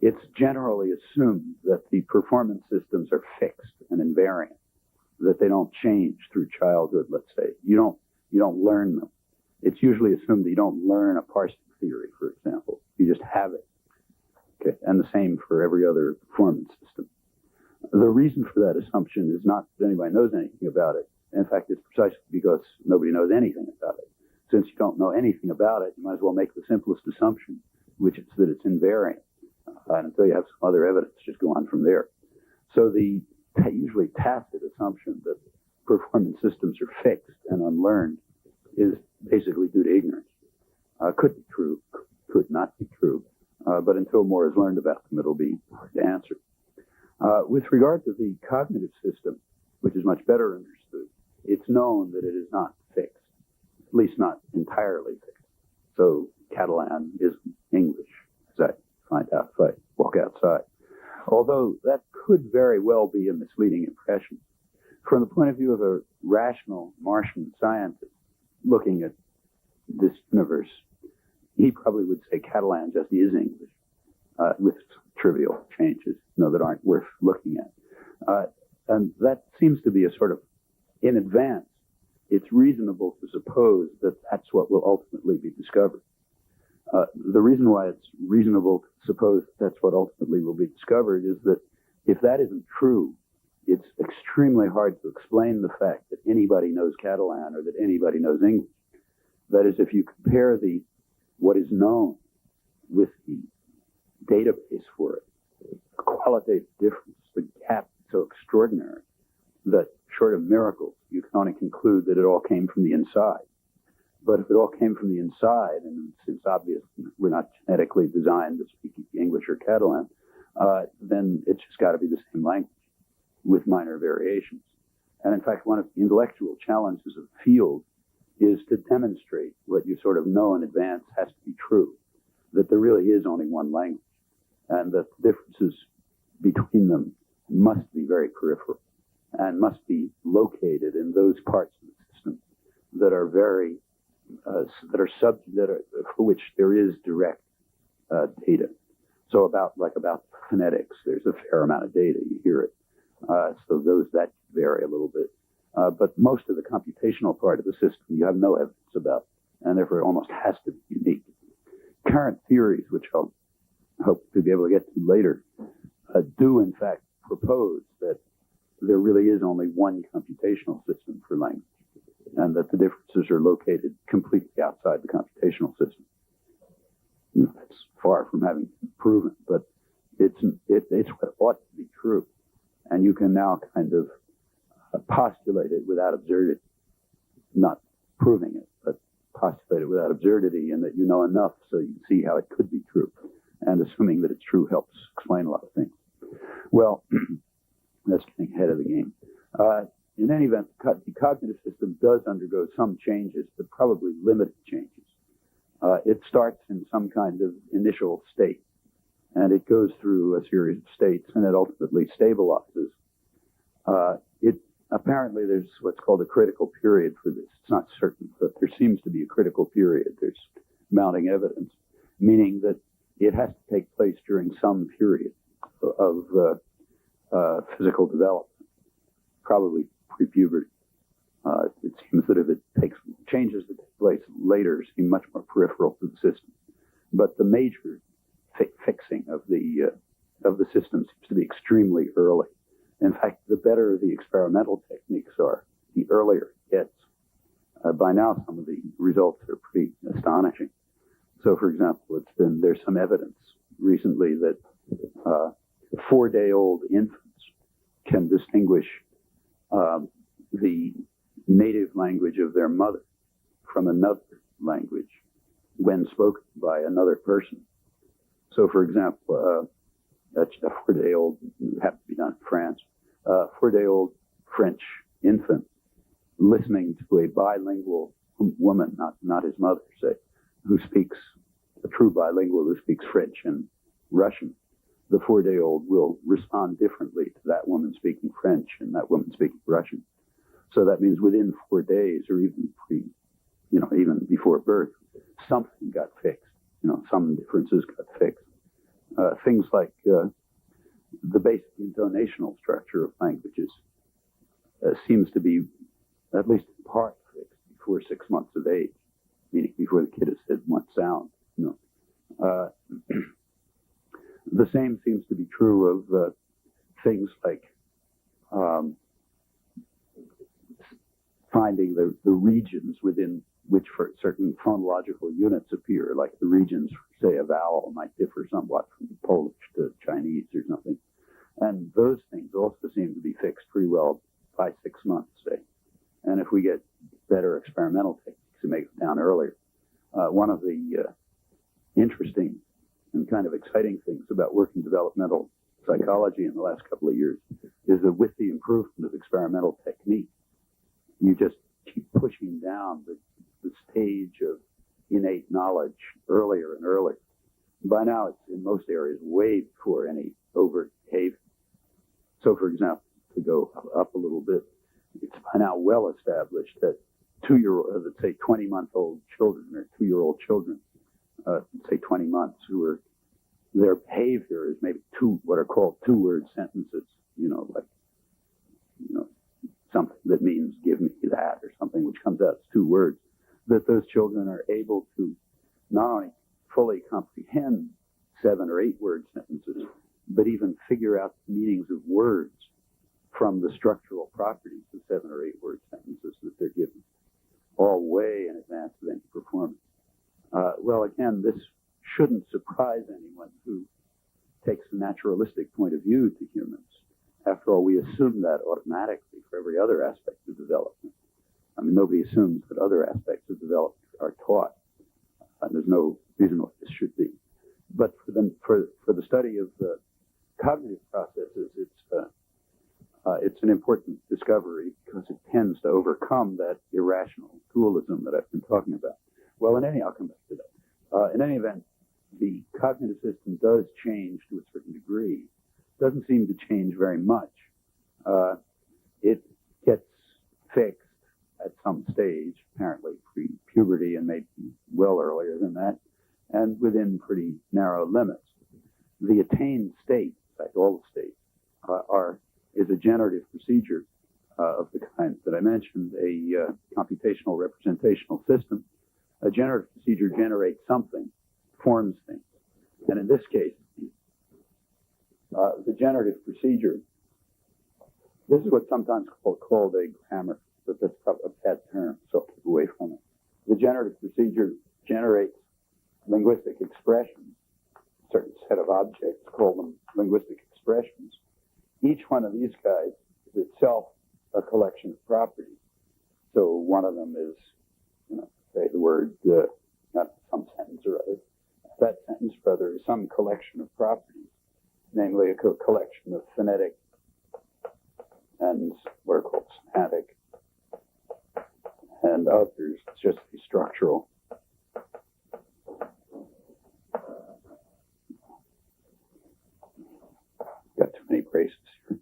It's generally assumed that the performance systems are fixed and invariant, that they don't change through childhood, let's say. You don't learn them. It's usually assumed that you don't learn a parsing theory, for example. You just have it. Okay, and the same for every other performance system. The reason for that assumption is not that anybody knows anything about it. In fact, it's precisely because nobody knows anything about it. Since you don't know anything about it, you might as well make the simplest assumption, which is that it's invariant. And until you have some other evidence, just go on from there. So the usually tacit assumption that performance systems are fixed and unlearned is basically due to ignorance. Could be true, could not be true, but until more is learned about them, it'll be hard to answer. With regard to the cognitive system, which is much better understood, it's known that it is not fixed, at least not entirely fixed. So Catalan is English, as I find out if I walk outside. Although that could very well be a misleading impression. From the point of view of a rational Martian scientist looking at this universe, he probably would say Catalan just is English, with trivial changes, that aren't worth looking at. And that seems to be a sort of, in advance, it's reasonable to suppose that that's what will ultimately be discovered. The reason why it's reasonable to suppose that's what ultimately will be discovered is that if that isn't true, it's extremely hard to explain the fact that anybody knows Catalan or that anybody knows English. That is, if you compare what is known with the database for it, the qualitative difference, the gap is so extraordinary that short of miracles, you can only conclude that it all came from the inside. But if it all came from the inside, and it's obvious we're not genetically designed to speak English or Catalan, then it's just got to be the same language with minor variations. And in fact, one of the intellectual challenges of the field is to demonstrate what you sort of know in advance has to be true, that there really is only one language, and that the differences between them must be very peripheral and must be located in those parts of the system that are very for which there is direct data. So about phonetics, there's a fair amount of data. You hear it. So those that vary a little bit. But most of the computational part of the system you have no evidence about, and therefore it almost has to be unique. Current theories, which I'll hope to be able to get to later, do in fact propose that there really is only one computational system for language, and that the differences are located completely outside the computational system. That's far from having been proven, but it's what ought to be true. And you can now kind of postulate it without absurdity, not proving it, but postulate it without absurdity, and that you know enough so you can see how it could be true. And assuming that it's true helps explain a lot of things. Well, that's getting ahead of the game. In any event, the cognitive system does undergo some changes, but probably limited changes. It starts in some kind of initial state, and it goes through a series of states, and it ultimately stabilizes. Apparently, there's what's called a critical period for this. It's not certain, but there seems to be a critical period. There's mounting evidence, meaning that it has to take place during some period of physical development, probably pre-puberty. It seems that if it takes changes that take place later seem much more peripheral to the system. But the major fixing of the system seems to be extremely early. In fact, the better the experimental techniques are, the earlier it gets. By now, some of the results are pretty astonishing. So, for example, there's some evidence recently that 4-day-old infants can distinguish the native language of their mother from another language when spoken by another person. So, for example, a 4-day-old, happened to be done in France, 4-day-old French infant listening to a bilingual woman, not his mother, say, who speaks, a true bilingual who speaks French and Russian. The 4-day-old will respond differently to that woman speaking French and that woman speaking Russian. So that means within 4 days, or even even before birth, something got fixed. Some differences got fixed. Things like the basic intonational structure of languages seems to be at least in part fixed before 6 months of age, meaning before the kid has said one sound. The same seems to be true of things like um, finding the regions within which certain phonological units appear, like the regions, say, a vowel might differ somewhat from Polish to Chinese or something. And those things also seem to be fixed pretty well by 6 months, say. And if we get better experimental techniques to make it down earlier, one of the interesting and kind of exciting things about working developmental psychology in the last couple of years is that with the improvement of experimental technique, you just keep pushing down the stage of innate knowledge earlier and earlier. By now, it's in most areas way before any overt behavior. So, for example, to go up a little bit, it's by now well established that let's say 20-month-old children or 2-year-old children, say 20 months, their behavior is maybe what are called 2-word sentences, something that means give me that or something which comes out as 2 words, that those children are able to not only fully comprehend 7 or 8-word sentences, but even figure out the meanings of words from the structural properties of 7 or 8-word sentences that they're given, all way in advance of any performance. Well, again, this shouldn't surprise anyone who takes a naturalistic point of view to humans. After all, we assume that automatically for every other aspect of development. I mean, nobody assumes that other aspects of development are taught. And there's no reason why this should be. But for the study of cognitive processes, it's an important discovery because it tends to overcome that irrational dualism that I've been talking about. Well, I'll come back to that. In any event, the cognitive system does change to a certain degree. Doesn't seem to change very much. It gets fixed at some stage, apparently pre-puberty and maybe well earlier than that, and within pretty narrow limits. The attained state, in fact, all the states, is a generative procedure of the kind that I mentioned, a computational representational system. A generative procedure generates something, forms things. And in this case, the generative procedure, this is what's sometimes called a grammar, but that's probably a bad term, so I'll keep away from it. The generative procedure generates linguistic expressions, a certain set of objects, call them linguistic expressions. Each one of these guys is itself a collection of properties. So one of them is, say the word, not some sentence or other. That sentence or other is some collection of properties, namely a collection of phonetic and what are called somatic and others, just the structural. Got too many braces here.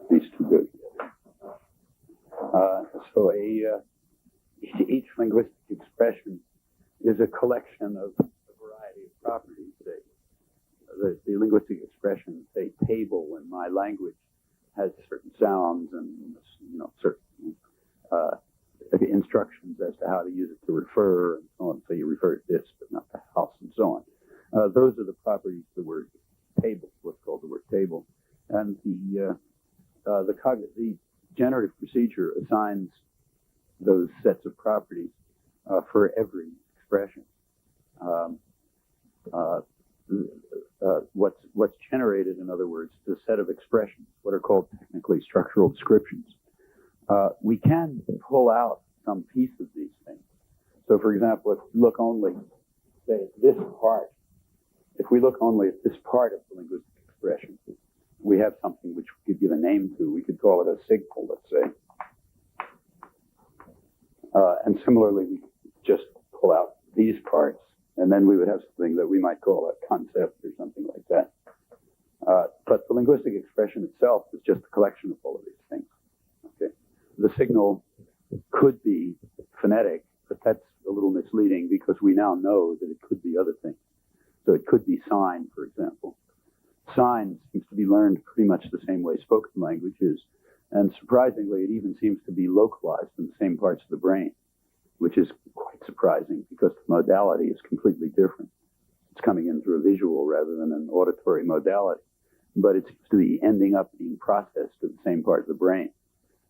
These two go together. So each linguistic expression is a collection of a variety of properties. The linguistic expression, say, table in my language, has certain sounds and certain instructions as to how to use it to refer and so on. So you refer to this, but not the house, and so on. Those are the properties of the word table, what's called the word table. And the generative procedure assigns those sets of properties for every expression. What's generated, in other words, is a set of expressions, what are called technically structural descriptions. We can pull out some piece of these things. So, for example, if we look only, say, at this part, if we look only at this part of the linguistic expression, we have something which we could give a name to. We could call it a signal, let's say. And similarly, we could just pull out these parts, and then we would have something that we might call a concept or something like that. But the linguistic expression itself is just a collection of all of these things. Okay. The signal could be phonetic, but that's a little misleading because we now know that it could be other things. So it could be sign, for example. Sign seems to be learned pretty much the same way spoken language is. And surprisingly, it even seems to be localized in the same parts of the brain, which is quite surprising because the modality is completely different. it's coming in through a visual rather than an auditory modality. But it seems to be ending up being processed in the same part of the brain,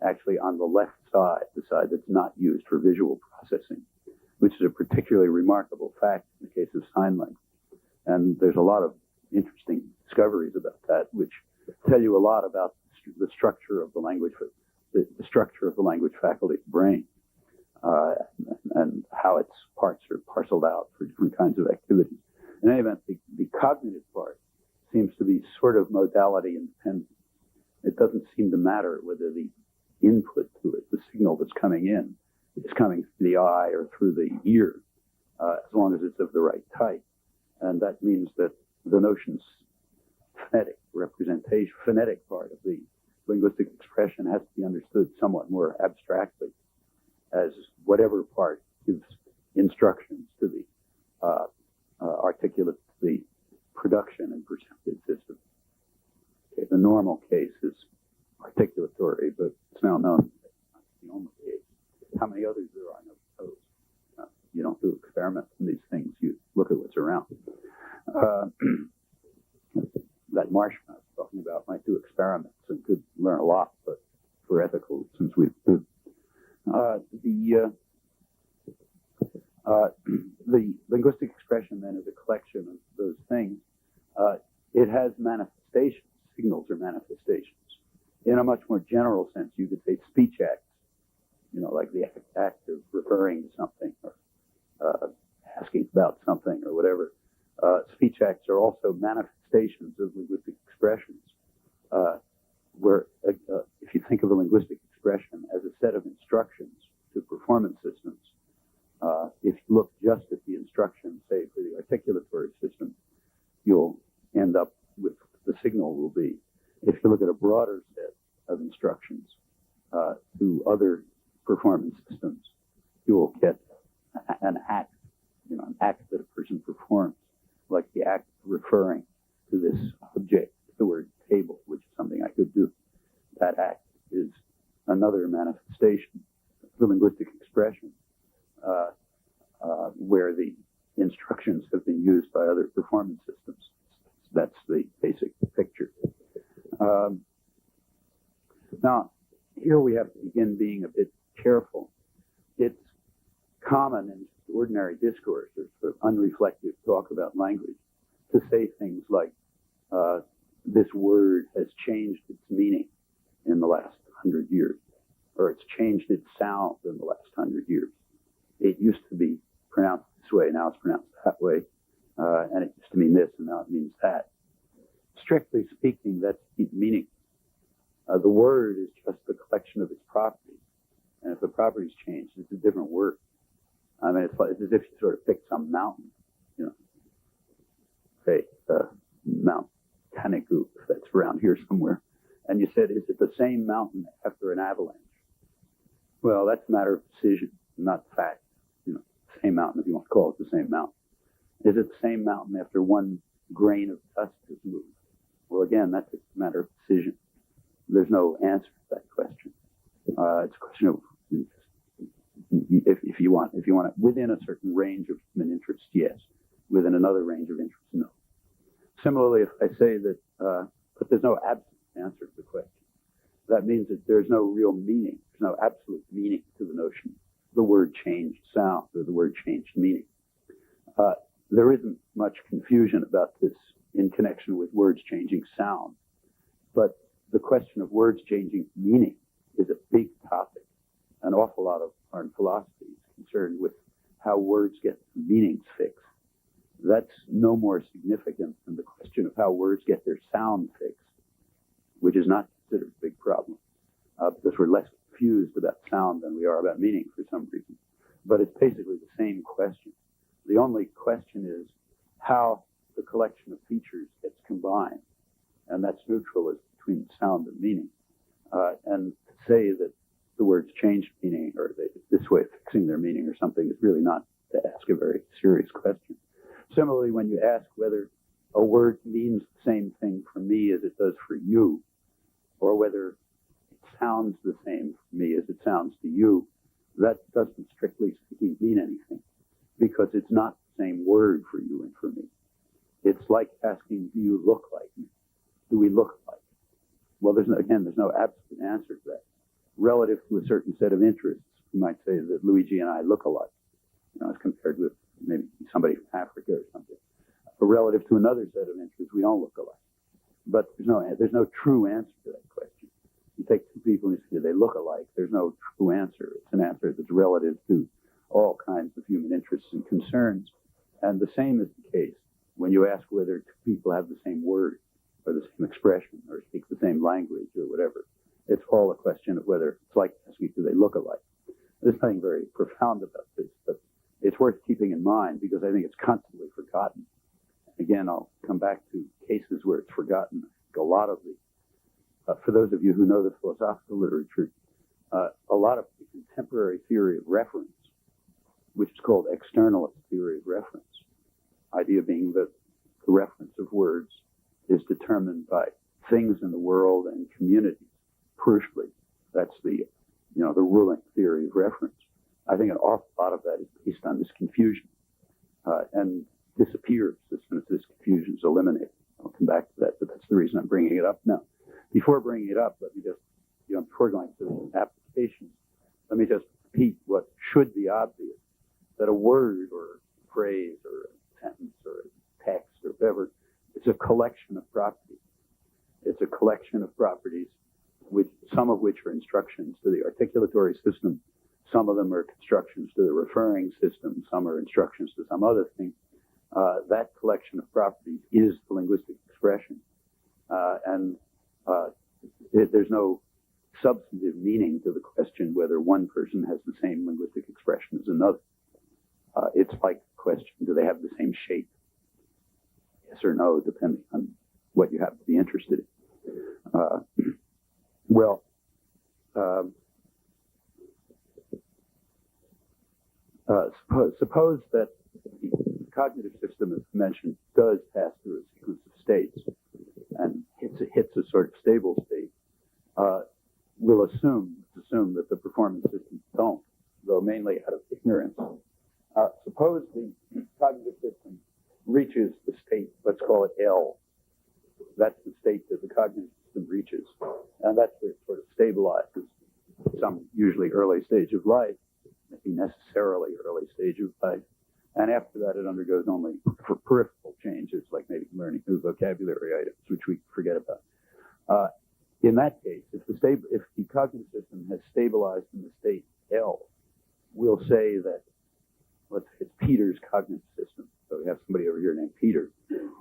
actually on the left side, the side that's not used for visual processing, which is a particularly remarkable fact in the case of sign language. And there's a lot of interesting discoveries about that, which tell you a lot about the structure of the language, the structure of the language faculty's brain, and how its parts are parceled out for different kinds of activities. In any event, the cognitive part seems to be sort of modality independent. It doesn't seem to matter whether the input to it, the signal that's coming in, is coming through the eye or through the ear, as long as it's of the right type. And that means that the notion's phonetic part of the linguistic expression has to be understood somewhat more abstractly as whatever part gives instructions to the articulate, the production and perceptive system. Okay, the normal case is articulatory, but it's now known that's the only case. How many others there are, no suppose. You don't do experiments on these things. You look at what's around. That Marshman I was talking about might do experiments and could learn a lot, but for ethical, since we've the linguistic expression then is a collection of those things. It has manifestations. Signals are manifestations. In a much more general sense, you could say speech acts, like the act of referring to something or asking about something or whatever. Speech acts are also manifestations of linguistic expressions, where if you think of a linguistic expression as a set of instructions to performance systems, if you look just at the instructions, say, for the articulatory system, you'll end up with the signal will be. If you look at a broader set of instructions to other performance systems, you will get an act, an act that a person performs, like the act of referring to this object, the word table, which is something I could do. That act is another manifestation of the linguistic expression, where the instructions have been used by other performance systems. That's the basic picture. Now, here we have to begin being a bit careful. It's common in ordinary discourse, or sort of unreflective talk about language, to say things like, this word has changed its meaning in the last 100 years, or it's changed its sound in the last 100 years. It used to be pronounced this way, now it's pronounced that way, and it used to mean this, and now it means that. Strictly speaking, that's meaning. The word is just the collection of its properties, and if the properties change, it's a different word. I mean, it's as if you sort of picked some mountain, say Mount Tanagu, that's around here somewhere, and you said, is it the same mountain after an avalanche? Well, that's a matter of decision, not fact. Same mountain, if you want to call it the same mountain. Is it the same mountain after one grain of dust has moved? Well, again, that's a matter of decision. There's no answer to that question. It's a question of if you want it within a certain range of human interest, yes. Within another range of interest, no. Similarly, if I say that, but there's no absolute answer to the question, that means that there's no real meaning. There's no absolute meaning to the notion. The word changed sound or the word changed meaning. There isn't much confusion about this in connection with words changing sound, but the question of words changing meaning is a big topic. An awful lot of modern philosophy is concerned with how words get meanings fixed. That's no more significant than the question of how words get their sound fixed, which is not considered a big problem, because we're less confused about sound than we are about meaning for some reason. But it's basically the same question. The only question is how the collection of features gets combined, and that's neutral as between sound and meaning. And to say that the words changed meaning, or this way of fixing their meaning or something, is really not to ask a very serious question. Similarly, when you ask whether a word means the same thing for me as it does for you, or whether it sounds the same for me as it sounds to you, that doesn't strictly speaking mean anything, because it's not the same word for you and for me. It's like asking, do you look like me? Do we look alike? Well, there's no absolute answer to that. Relative to a certain set of interests, you might say that Luigi and I look alike, as compared with maybe somebody from Africa or something. But relative to another set of interests, we don't look alike. But there's no true answer to that question. You take two people and you say, do they look alike? There's no true answer. It's an answer that's relative to all kinds of human interests and concerns. And the same is the case when you ask whether two people have the same word or the same expression or speak the same language or whatever. It's all a question of whether it's like asking, do they look alike? There's nothing very profound about this, but it's worth keeping in mind because I think it's constantly forgotten. Again, I'll come back to cases where it's forgotten. A lot of for those of you who know the philosophical literature, a lot of the contemporary theory of reference, which is called externalist theory of reference, idea being that the reference of words is determined by things in the world and communities, crucially. That's the ruling theory of reference. I think an awful lot of that is based on this confusion and disappears as soon as this confusion is eliminated. I'll come back to that, but that's the reason I'm bringing it up now. Before bringing it up, let me just, before going to the applications, let me just repeat what should be obvious, that a word or a phrase or a sentence or a text or whatever, it's a collection of properties. It's a collection of properties, some of which are instructions to the articulatory system. Some of them are constructions to the referring system. Some are instructions to some other thing. That collection of properties is the linguistic expression. There's no substantive meaning to the question whether one person has the same linguistic expression as another. It's like the question, do they have the same shape? Yes or no, depending on what you have to be interested in. Suppose that the cognitive system, as mentioned, does pass through a sequence of states and hits a sort of stable state. We'll assume that the performance systems don't, though mainly out of ignorance. Suppose the cognitive system reaches the state, let's call it L. That's the state that the cognitive system reaches, and that's where it sort of stabilizes some usually early stage of life, maybe necessarily early stage of life, and after that it undergoes only peripheral changes, like maybe learning new vocabulary items, which we forget about. In that case, if the cognitive system has stabilized in the state L, we'll say that, let's say it's Peter's cognitive system. So we have somebody over here named Peter.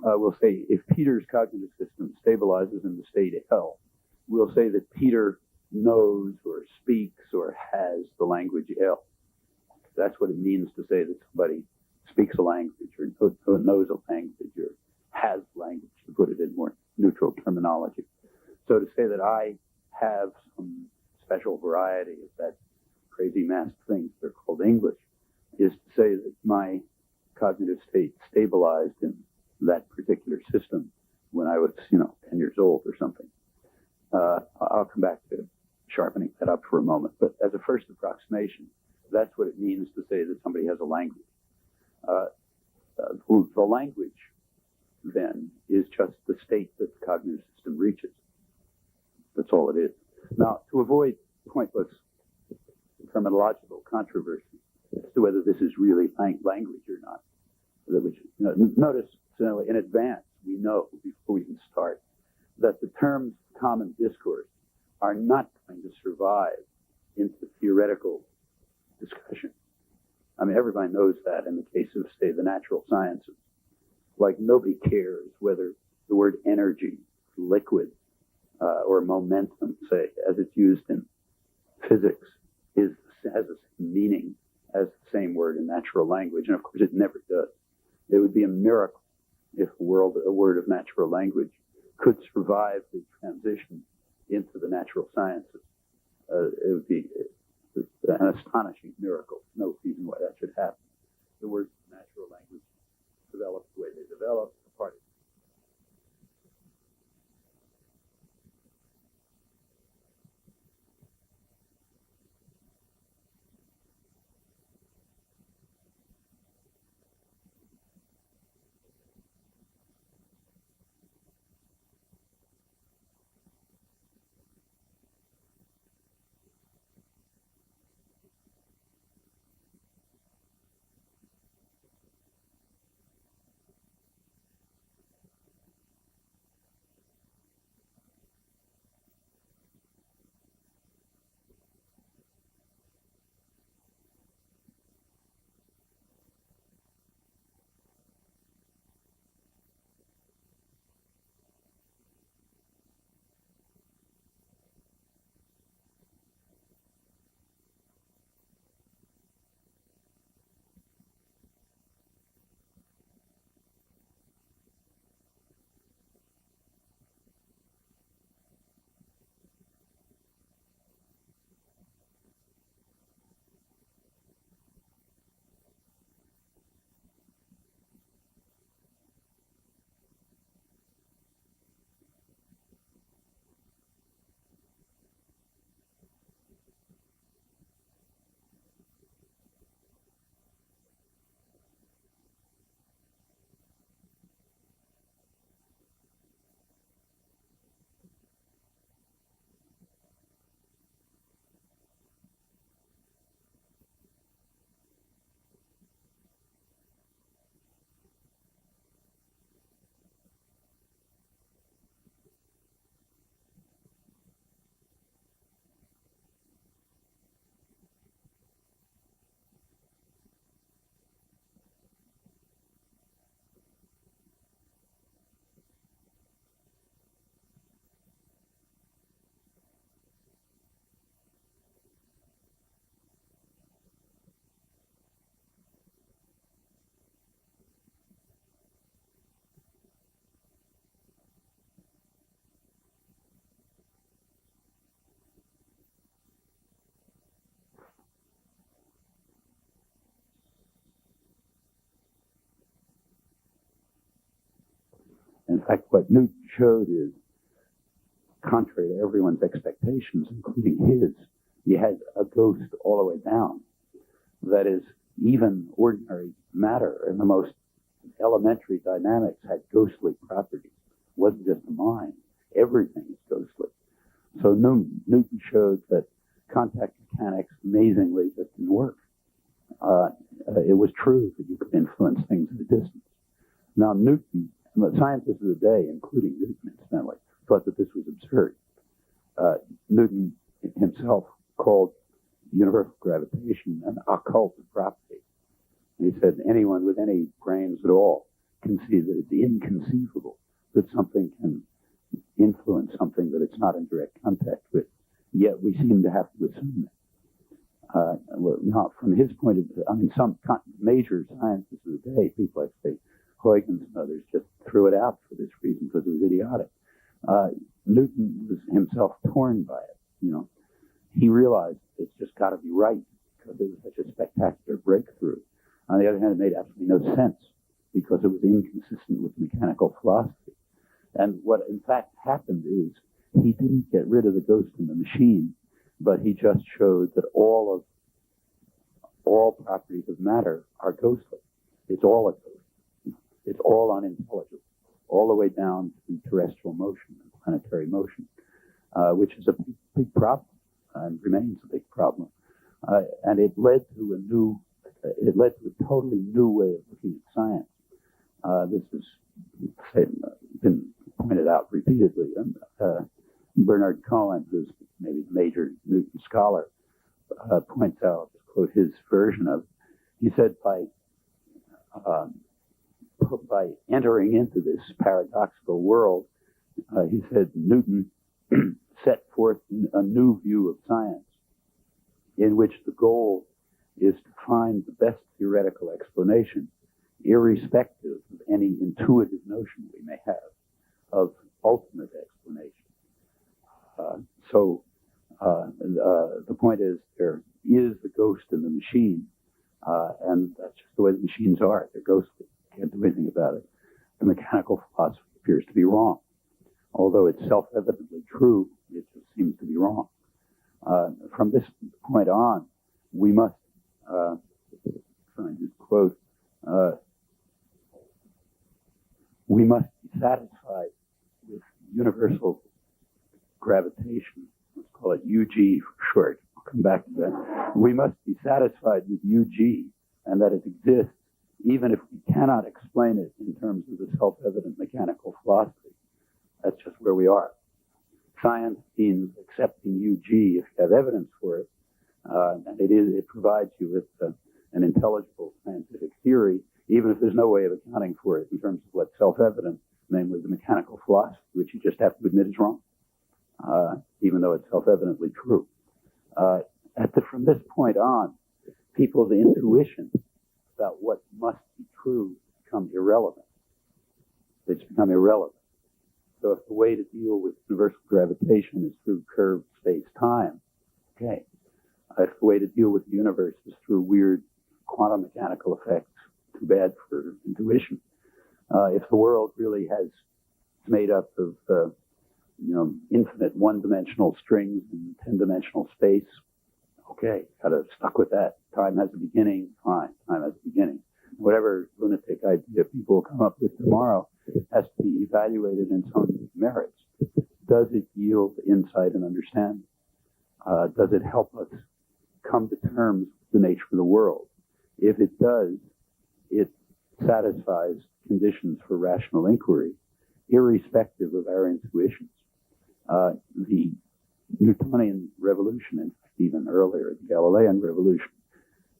We'll say if Peter's cognitive system stabilizes in the state L, we'll say that Peter knows or speaks or has the language L. That's what it means to say that somebody speaks a language or knows a language or has language, to put it in more neutral terminology. So to say that I have some special variety of that crazy mass thing they're called English is to say that my cognitive state stabilized in that particular system when I was, 10 years old or something. I'll come back to sharpening that up for a moment. But as a first approximation, that's what it means to say that somebody has a language. The language, then, is just the state that the cognitive system reaches. That's all it is. Now, to avoid pointless terminological controversy as to whether this is really language or not, notice in advance, we know before we can start that the terms common discourse are not going to survive into theoretical discussion. I mean, everybody knows that in the case of, say, the natural sciences. Like, nobody cares whether the word energy, liquid, or momentum, say, as it's used in physics, has the same meaning as the same word in natural language. And of course, it never does. It would be a miracle if a word of natural language could survive the transition into the natural sciences. It would be an astonishing miracle. No reason why that should happen. The words of natural language develop the way they develop. Part of In fact, what Newton showed is, contrary to everyone's expectations, including his, you had a ghost all the way down. That is, even ordinary matter and the most elementary dynamics had ghostly properties. It wasn't just the mind. Everything is ghostly. So Newton showed that contact mechanics amazingly just didn't work. It was true that you could influence things at a distance. Now Newton, the scientists of the day, including Newton incidentally, thought that this was absurd. Newton himself called universal gravitation an occult property. He said anyone with any brains at all can see that it's inconceivable that something can influence something that it's not in direct contact with. Yet we seem to have to assume that. Now, from his point of view, I mean, some major scientists of the day, people like, say, Huygens and others, just threw it out for this reason because it was idiotic. Newton was himself torn by it. You know, he realized it's just got to be right because it was such a spectacular breakthrough. On the other hand, it made absolutely no sense because it was inconsistent with mechanical philosophy. And what in fact happened is he didn't get rid of the ghost in the machine, but he just showed that all properties of matter are ghostly. It's all a ghost. It's all unintelligible, all the way down to terrestrial motion and planetary motion, which is a big problem and remains a big problem. And it led to a totally new way of looking at science. This has been pointed out repeatedly. And Bernard Cohen, who's maybe the major Newton scholar, points out, I'll just quote his version of it. He said, by entering into this paradoxical world, he said Newton set forth a new view of science in which the goal is to find the best theoretical explanation, irrespective of any intuitive notion we may have of ultimate explanation. The point is there is the ghost in the machine, and that's just the way the machines are. They're ghostly. Can't do anything about it. The mechanical philosophy appears to be wrong. Although it's self-evidently true, it just seems to be wrong. From this point on, we must, find his quote, we must be satisfied with universal gravitation. Let's call it UG for short. I'll come back to that. We must be satisfied with UG and that it exists, even if we cannot explain it in terms of the self-evident mechanical philosophy. That's just where we are. Science means accepting UG if you have evidence for it, and it provides you with an intelligible scientific theory, even if there's no way of accounting for it in terms of what's self-evident, namely the mechanical philosophy, which you just have to admit is wrong, even though it's self-evidently true. From this point on, people's intuition about what must be true become irrelevant. It's become irrelevant. So if the way to deal with universal gravitation is through curved space-time, okay. If the way to deal with the universe is through weird quantum mechanical effects, too bad for intuition. If the world really it's made up of infinite one-dimensional strings in 10-dimensional space, okay, got to stuck with that. Time has a beginning, fine, time has a beginning. Whatever lunatic idea people come up with tomorrow has to be evaluated in its own merits. Does it yield insight and understanding? Does it help us come to terms with the nature of the world? If it does, it satisfies conditions for rational inquiry, irrespective of our intuitions. The Newtonian revolution, in fact, even earlier, the Galilean revolution,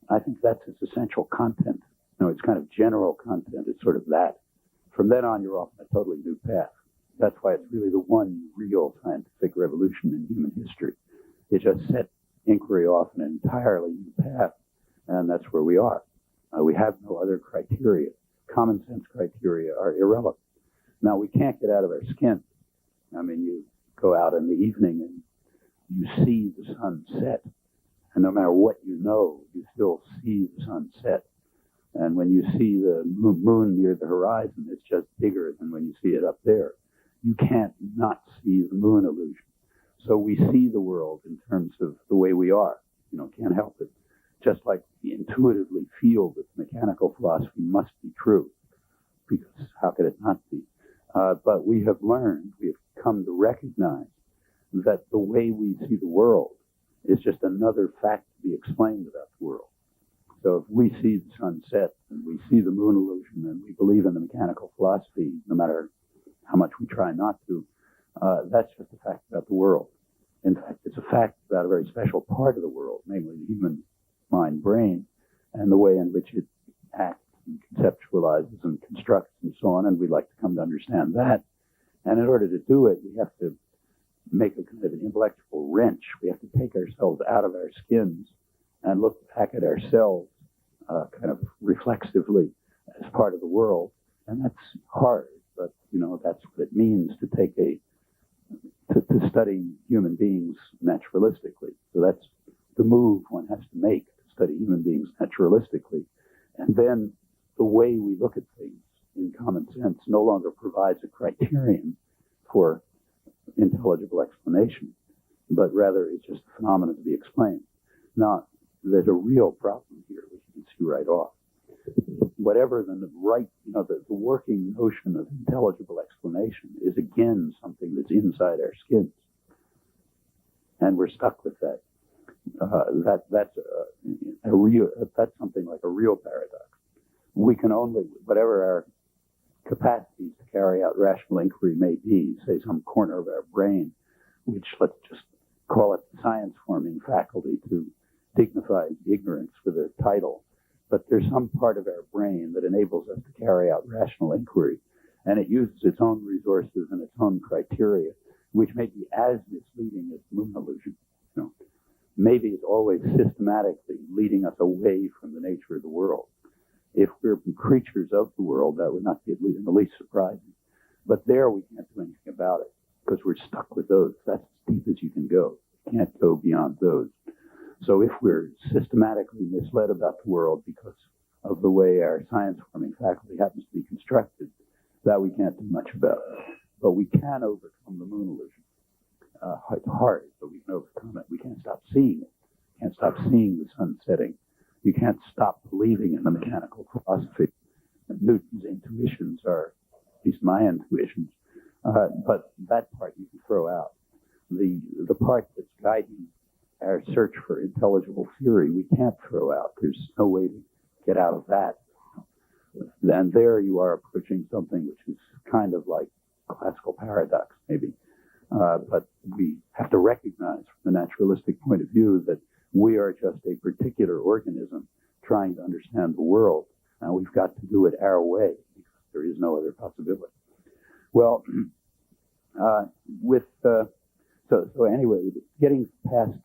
I think that's its essential content. It's kind of general content. It's sort of that. From then on, you're off on a totally new path. That's why it's really the one real scientific revolution in human history. It just set inquiry off on an entirely new path, and that's where we are. We have no other criteria. Common sense criteria are irrelevant. Now, we can't get out of our skin. I mean, you go out in the evening and you see the sun set, and no matter what you know, you still see the sun set. And when you see the moon near the horizon, it's just bigger than when you see it up there. You can't not see the moon illusion. So we see the world in terms of the way we are. Can't help it. Just like we intuitively feel that mechanical philosophy must be true, because how could it not be? But we have come to recognize that the way we see the world is just another fact to be explained about the world. So if we see the sun set and we see the moon illusion and we believe in the mechanical philosophy, no matter how much we try not to, that's just a fact about the world. In fact, it's a fact about a very special part of the world, namely the human mind brain and the way in which it acts and conceptualizes and constructs and so on, and we'd like to come to understand that. And in order to do it, we have to make a kind of an intellectual wrench. We have to take ourselves out of our skins and look back at ourselves kind of reflexively as part of the world. And that's hard, but that's what it means to take to study human beings naturalistically. So that's the move one has to make, to study human beings naturalistically. And then the way we look at things in common sense no longer provides a criterion for intelligible explanation, but rather it's just a phenomenon to be explained. Now, there's a real problem here, which you can see right off. Whatever the working notion of intelligible explanation is again something that's inside our skins, and we're stuck with that. That's something like a real paradox. We can only, whatever our capacities to carry out rational inquiry may be, say some corner of our brain, which let's just call it the science-forming faculty to dignify ignorance with a title. But there's some part of our brain that enables us to carry out rational inquiry, and it uses its own resources and its own criteria, which may be as misleading as the moon illusion. Maybe it's always systematically leading us away from the nature of the world. If we're creatures of the world, that would not be in the least surprising. But there we can't do anything about it, because we're stuck with those. That's as deep as you can go. You can't go beyond those. So if we're systematically misled about the world because of the way our science-forming faculty happens to be constructed, that we can't do much about. But we can overcome the moon illusion. It's hard, but we can overcome it. We can't stop seeing it. Can't stop seeing the sun setting. You can't stop believing in the mechanical philosophy. Newton's intuitions are, at least my intuitions, but that part you can throw out. The part that's guiding our search for intelligible theory, we can't throw out. There's no way to get out of that. And there you are approaching something which is kind of like classical paradox, maybe. But we have to recognize from the naturalistic point of view that we are just a particular organism trying to understand the world, and we've got to do it our way because there is no other possibility. Well, so anyway, getting past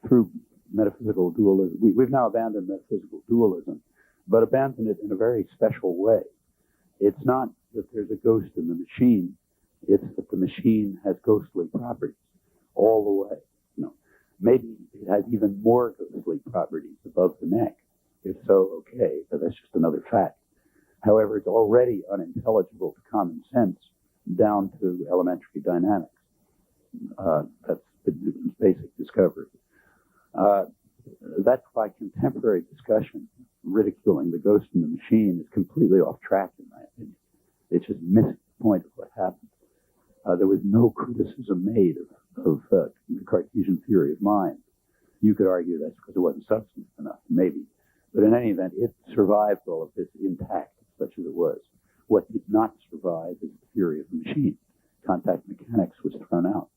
through metaphysical dualism, we've now abandoned metaphysical dualism, but abandoned it in a very special way. It's not that there's a ghost in the machine, it's that the machine has ghostly properties all the way. Maybe it has even more ghostly properties above the neck. If so, okay, but that's just another fact. However, it's already unintelligible to common sense down to elementary dynamics. That's Newton's basic discovery. That's why contemporary discussion ridiculing the ghost in the machine is completely off track, in my opinion. It's just missing the point of what happened. There was no criticism made of the Cartesian theory of mind. You could argue that's because it wasn't substantive enough, maybe. But in any event, it survived all of this intact, such as it was. What did not survive is the theory of the machine. Contact mechanics was thrown out.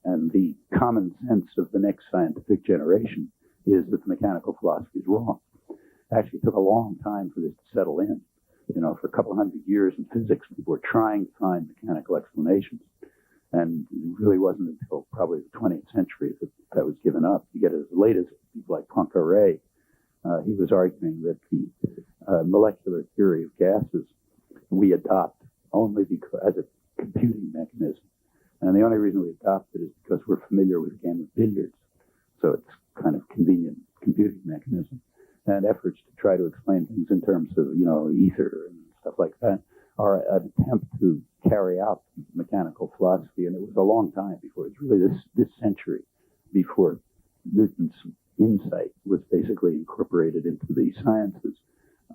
And the common sense of the next scientific generation is that the mechanical philosophy is wrong. It actually took a long time for this to settle in. For a couple hundred years in physics, people were trying to find mechanical explanations. And it really wasn't until probably the 20th century that was given up. You get as late as people like Poincaré. He was arguing that the molecular theory of gases we adopt only because as a computing mechanism. And the only reason we adopt it is because we're familiar with the game of billiards. So it's kind of convenient computing mechanism. And efforts to try try to explain things in terms of, ether and stuff like that, are an attempt to carry out mechanical philosophy. And it was a long time before, it's really this century before Newton's insight was basically incorporated into the sciences.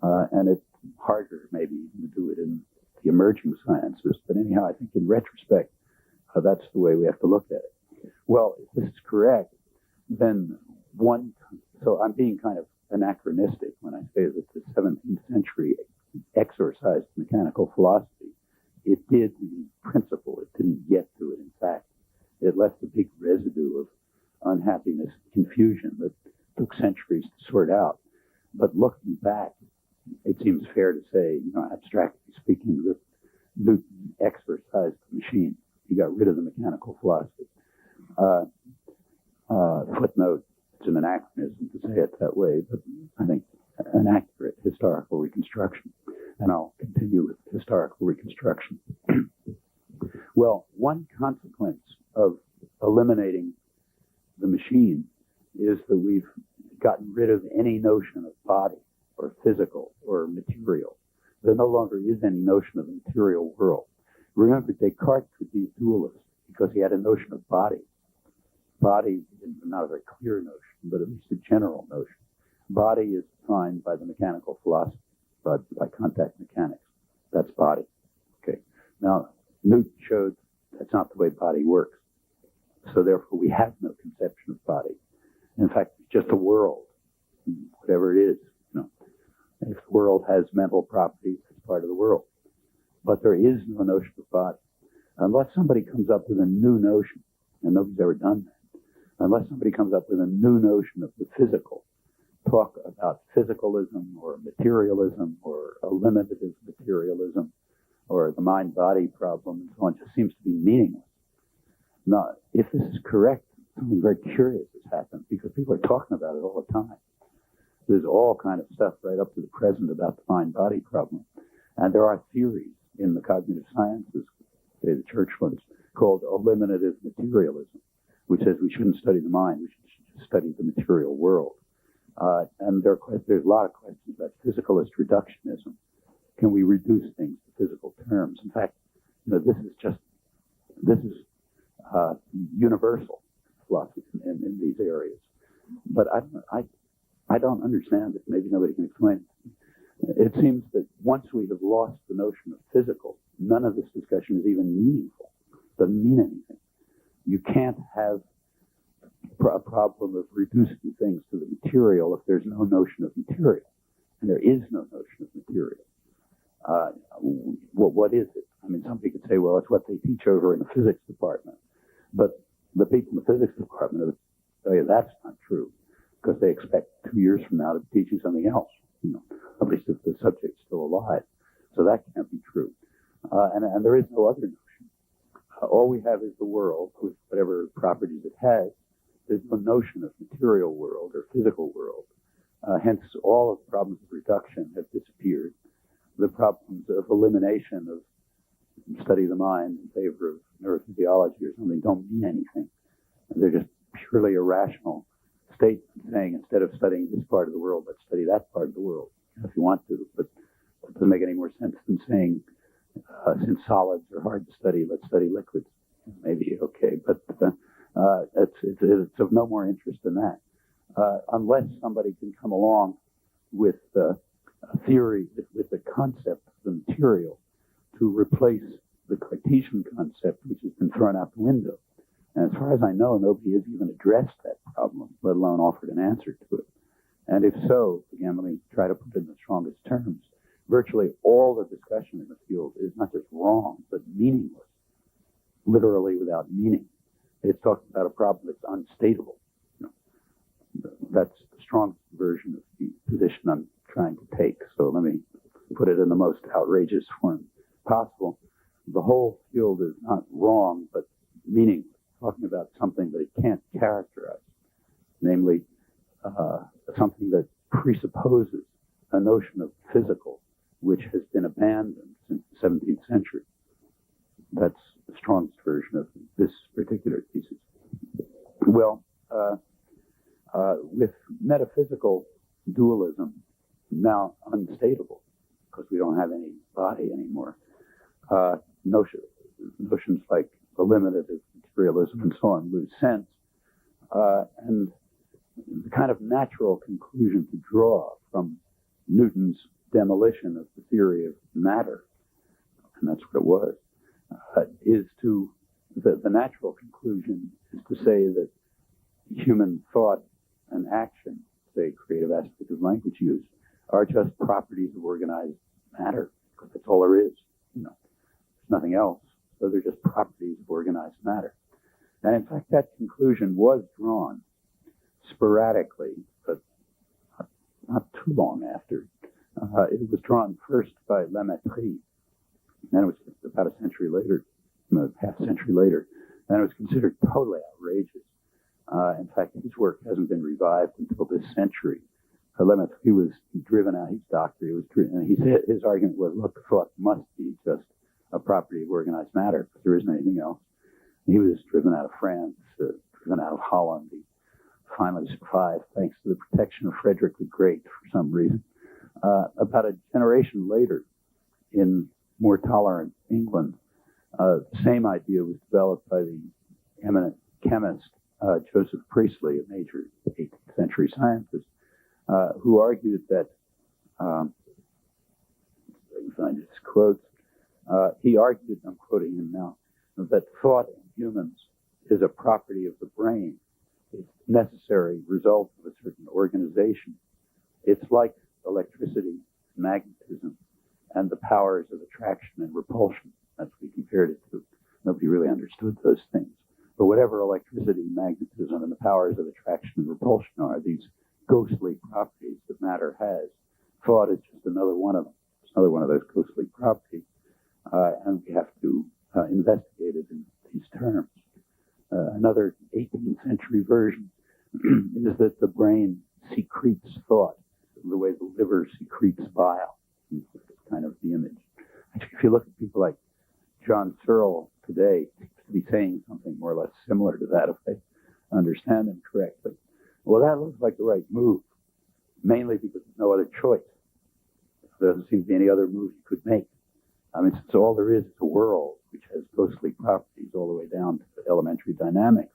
And it's harder maybe to do it in the emerging sciences. But anyhow, I think in retrospect, that's the way we have to look at it. Well, if this is correct, then so I'm being kind of anachronistic when I say that the 17th century exorcised mechanical philosophy. It did in principle. It didn't get to it. In fact, it left a big residue of unhappiness, confusion that took centuries to sort out. But looking back, it seems fair to say, abstractly speaking, that Newton exorcised the machine. He got rid of the mechanical philosophy. Footnote, it's an anachronism to say it that way, but I think an accurate historical reconstruction. And I'll continue with historical reconstruction. Well, one consequence of eliminating the machine is that we've gotten rid of any notion of body or physical or material. There no longer is any notion of the material world. Remember, Descartes could be a dualist because he had a notion of body. Body is not a very clear notion, but at least a general notion. Body is defined by the mechanical philosophy, by contact mechanics. That's body. Okay. Now, Newton showed that's not the way body works. So therefore, we have no conception of body. In fact, it's just a world, whatever it is. If the world has mental properties, it's part of the world. But there is no notion of body. Unless somebody comes up with a new notion, and nobody's ever done that, unless somebody comes up with a new notion of the physical, talk about physicalism or materialism or eliminative materialism or the mind-body problem and so on, just seems to be meaningless. Now, if this is correct, something very curious has happened because people are talking about it all the time. There's all kind of stuff right up to the present about the mind-body problem. And there are theories in the cognitive sciences, say the church ones, called eliminative materialism, which says we shouldn't study the mind, we should just study the material world. And there's a lot of questions about physicalist reductionism. Can we reduce things to physical terms? In fact, this is universal philosophy in these areas. But I don't understand it. Maybe nobody can explain it. It seems that once we have lost the notion of physical, none of this discussion is even meaningful. It doesn't mean anything. You can't have a problem of reducing things to the material if there's no notion of material. And there is no notion of material. What is it? I mean, somebody could say, well, it's what they teach over in the physics department. But the people in the physics department will tell you that's not true because they expect 2 years from now to be teaching something else, at least if the subject's still alive. So that can't be true. And there is no other notion. All we have is the world with whatever properties it has. There's no notion of material world or physical world. Hence, all of the problems of reduction have disappeared. The problems of elimination of study of the mind in favor of neurophysiology or something don't mean anything. They're just purely irrational statements saying instead of studying this part of the world, let's study that part of the world if you want to. But it doesn't make any more sense than saying since solids are hard to study, let's study liquids. Maybe okay, but it's of no more interest than that. Unless somebody can come along with a theory, with the concept of the material to replace the Cartesian concept, which has been thrown out the window. And as far as I know, nobody has even addressed that problem, let alone offered an answer to it. And if so, again, let me try to put it in the strongest terms. Virtually all the discussion in the field is not just wrong, but meaningless, literally without meaning. It's talking about a problem that's unstatable. That's the strongest version of the position I'm trying to take. So let me put it in the most outrageous form possible. The whole field is not wrong, but meaningless. Talking about something that it can't characterize, namely something that presupposes a notion of physical, which has been abandoned since the 17th century. That's the strongest version of this particular thesis. Well, with metaphysical dualism, now unstatable because we don't have any body anymore. Notions like the limitative materialism and so on lose sense. And the kind of natural conclusion to draw from Newton's demolition of the theory of matter, and that's what it was, is to, the natural conclusion is to say that human thought and action, say creative aspect of language use, are just properties of organized matter, because that's all there is. There's nothing else. So they're just properties of organized matter. And in fact, that conclusion was drawn sporadically, but not too long after. It was drawn first by Lamettrie, then it was about a century later, half a century later, and it was considered totally outrageous. In fact, his work hasn't been revived until this century. Lamettrie was driven out, he's a doctor, he said his argument was, look, thought must be just a property of organized matter, because there isn't anything else. He was driven out of France, driven out of Holland. He finally survived thanks to the protection of Frederick the Great for some reason. About a generation later, in more tolerant England, the same idea was developed by the eminent chemist Joseph Priestley, a major 18th century scientist, who argued that, I can find his quotes, he argued, I'm quoting him now, that thought in humans is a property of the brain. It's a necessary result of a certain organization. It's like electricity, magnetism, and the powers of attraction and repulsion. That's what he compared it to. Nobody really understood those things. But whatever electricity, magnetism, and the powers of attraction and repulsion are, these ghostly properties that matter has, thought is just another one of them. It's another one of those ghostly properties. And we have to investigate it in these terms. Another 18th century version is that the brain secretes thought, the way the liver secretes bile. It's kind of the image. Actually, if you look at people like John Searle today, he seems to be saying something more or less similar to that, if I understand him correctly. Well, that looks like the right move, mainly because there's no other choice. There doesn't seem to be any other move you could make. I mean, since all there is a world which has ghostly properties all the way down to elementary dynamics,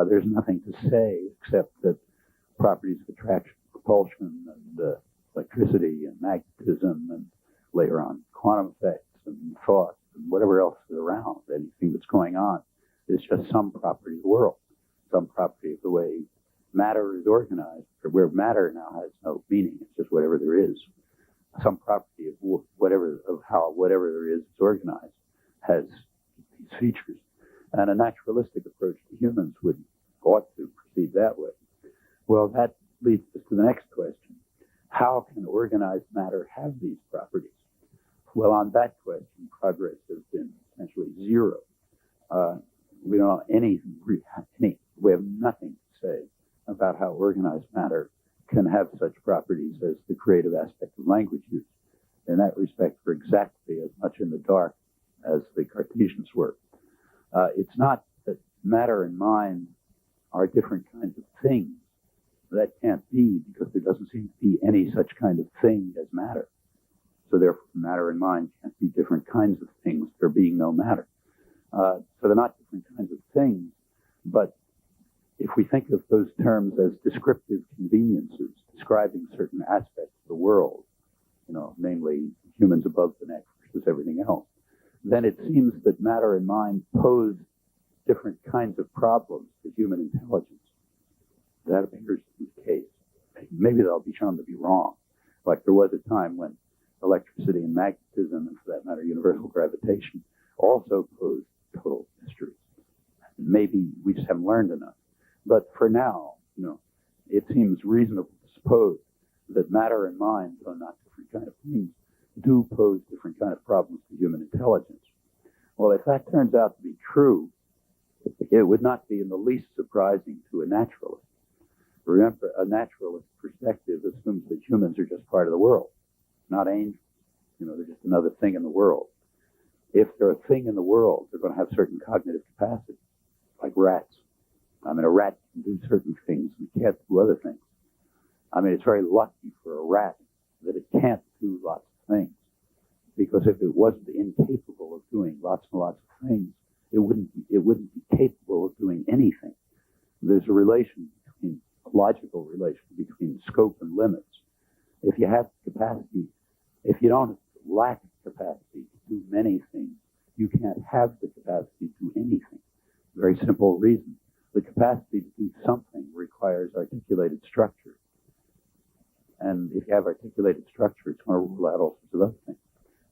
there's nothing to say except that properties of attraction, propulsion, and electricity, and magnetism, and later on quantum effects, and thought, and whatever else is around, anything that's going on, is just some property of the world, some property of the way matter is organized, or where matter now has no meaning. It's just whatever there is. Some property of whatever, of how whatever there is organized has these features. And a naturalistic approach to humans ought to proceed that way. Well, that leads us to the next question. How can organized matter have these properties? Well, on that question, progress has been essentially zero. We don't have we have nothing to say about how organized matter can have such properties as the creative aspect of language use. In that respect, we're exactly as much in the dark as the Cartesians were. It's not that matter and mind are different kinds of things. That can't be, because there doesn't seem to be any such kind of thing as matter. So therefore, matter and mind can't be different kinds of things, there being no matter. So they're not different kinds of things, but if we think of those terms as descriptive conveniences, describing certain aspects of the world, namely humans above the neck versus everything else, then it seems that matter and mind pose different kinds of problems to human intelligence. That appears to be the case. Maybe they'll be shown to be wrong. Like there was a time when electricity and magnetism, and for that matter, universal gravitation, also posed total mysteries. Maybe we just haven't learned enough. But for now, it seems reasonable to suppose that matter and mind, though not different kind of things, do pose different kind of problems to human intelligence. Well, if that turns out to be true, it would not be in the least surprising to a naturalist. Remember, a naturalist perspective assumes that humans are just part of the world, not angels. They're just another thing in the world. If they're a thing in the world, they're going to have certain cognitive capacity, like rats. I mean, a rat can do certain things and can't do other things. I mean, it's very lucky for a rat that it can't do lots of things. Because if it wasn't incapable of doing lots and lots of things, it wouldn't be capable of doing anything. There's a logical relation between scope and limits. If you have capacity, if you don't lack capacity to do many things, you can't have the capacity to do anything. Very simple reason. The capacity to do something requires articulated structure. And if you have articulated structure, it's going to rule out all sorts of other things.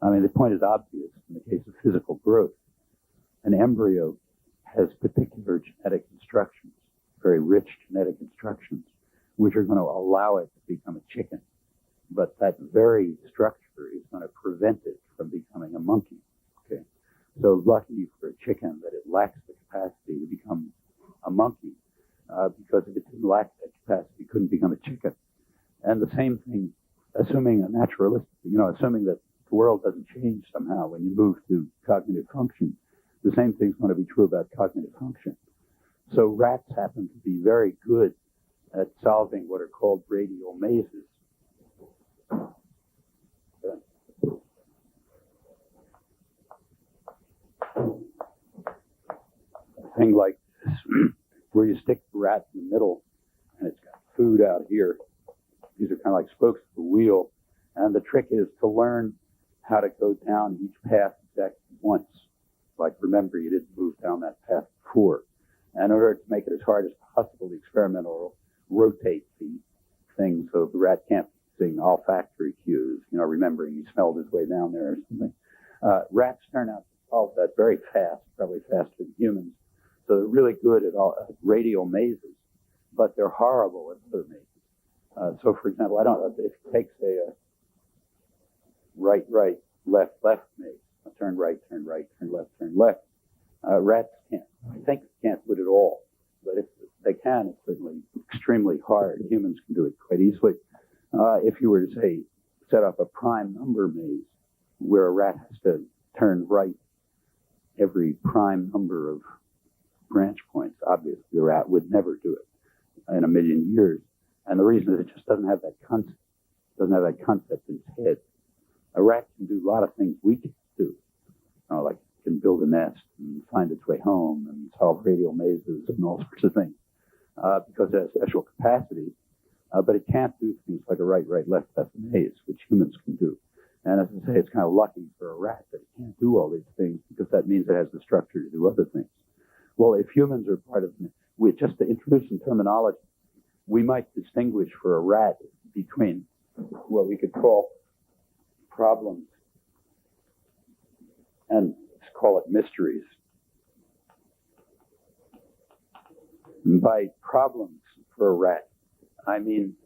I mean, the point is obvious in the case of physical growth. An embryo has particular genetic instructions, very rich genetic instructions, which are going to allow it to become a chicken. But that very structure is going to prevent it from becoming a monkey. Okay, so lucky for a chicken that it lacks the capacity to become a monkey, because if it didn't lack that capacity, it couldn't become a chicken. And the same thing, assuming a naturalistic, assuming that the world doesn't change somehow when you move to cognitive function, the same thing's going to be true about cognitive function. So rats happen to be very good at solving what are called radial mazes. A thing like this, where you stick the rat in the middle, and it's got food out here. These are kind of like spokes of the wheel, and the trick is to learn how to go down each path exactly once. Like, remember, you didn't move down that path before. And in order to make it as hard as possible, the experiment will rotate the thing so the rat can't be using olfactory cues, remembering he smelled his way down there or something. Rats turn out to solve that very fast, probably faster than humans. So they're really good at radial mazes, but they're horrible at other mazes. So, for example, I don't know if you take, say, a right, left maze, turn right, turn left, turn left. Rats can't. I think they can't do it at all. But if they can, it's certainly extremely hard. Humans can do it quite easily. If you were to, say, set up a prime number maze where a rat has to turn right every prime number of branch points, obviously the rat would never do it in a million years. And the reason is it just doesn't have that concept. Doesn't have that concept in its head. A rat can do a lot of things we can't do. Like it can build a nest and find its way home and solve radial mazes and all sorts of things because it has special capacity. But it can't do things like a right, left maze, which humans can do. And as I say, it's kind of lucky for a rat that it can't do all these things because that means it has the structure to do other things. Well, if humans are part of it, just to introduce some terminology, we might distinguish for a rat between what we could call problems and let's call it mysteries. And by problems for a rat, I mean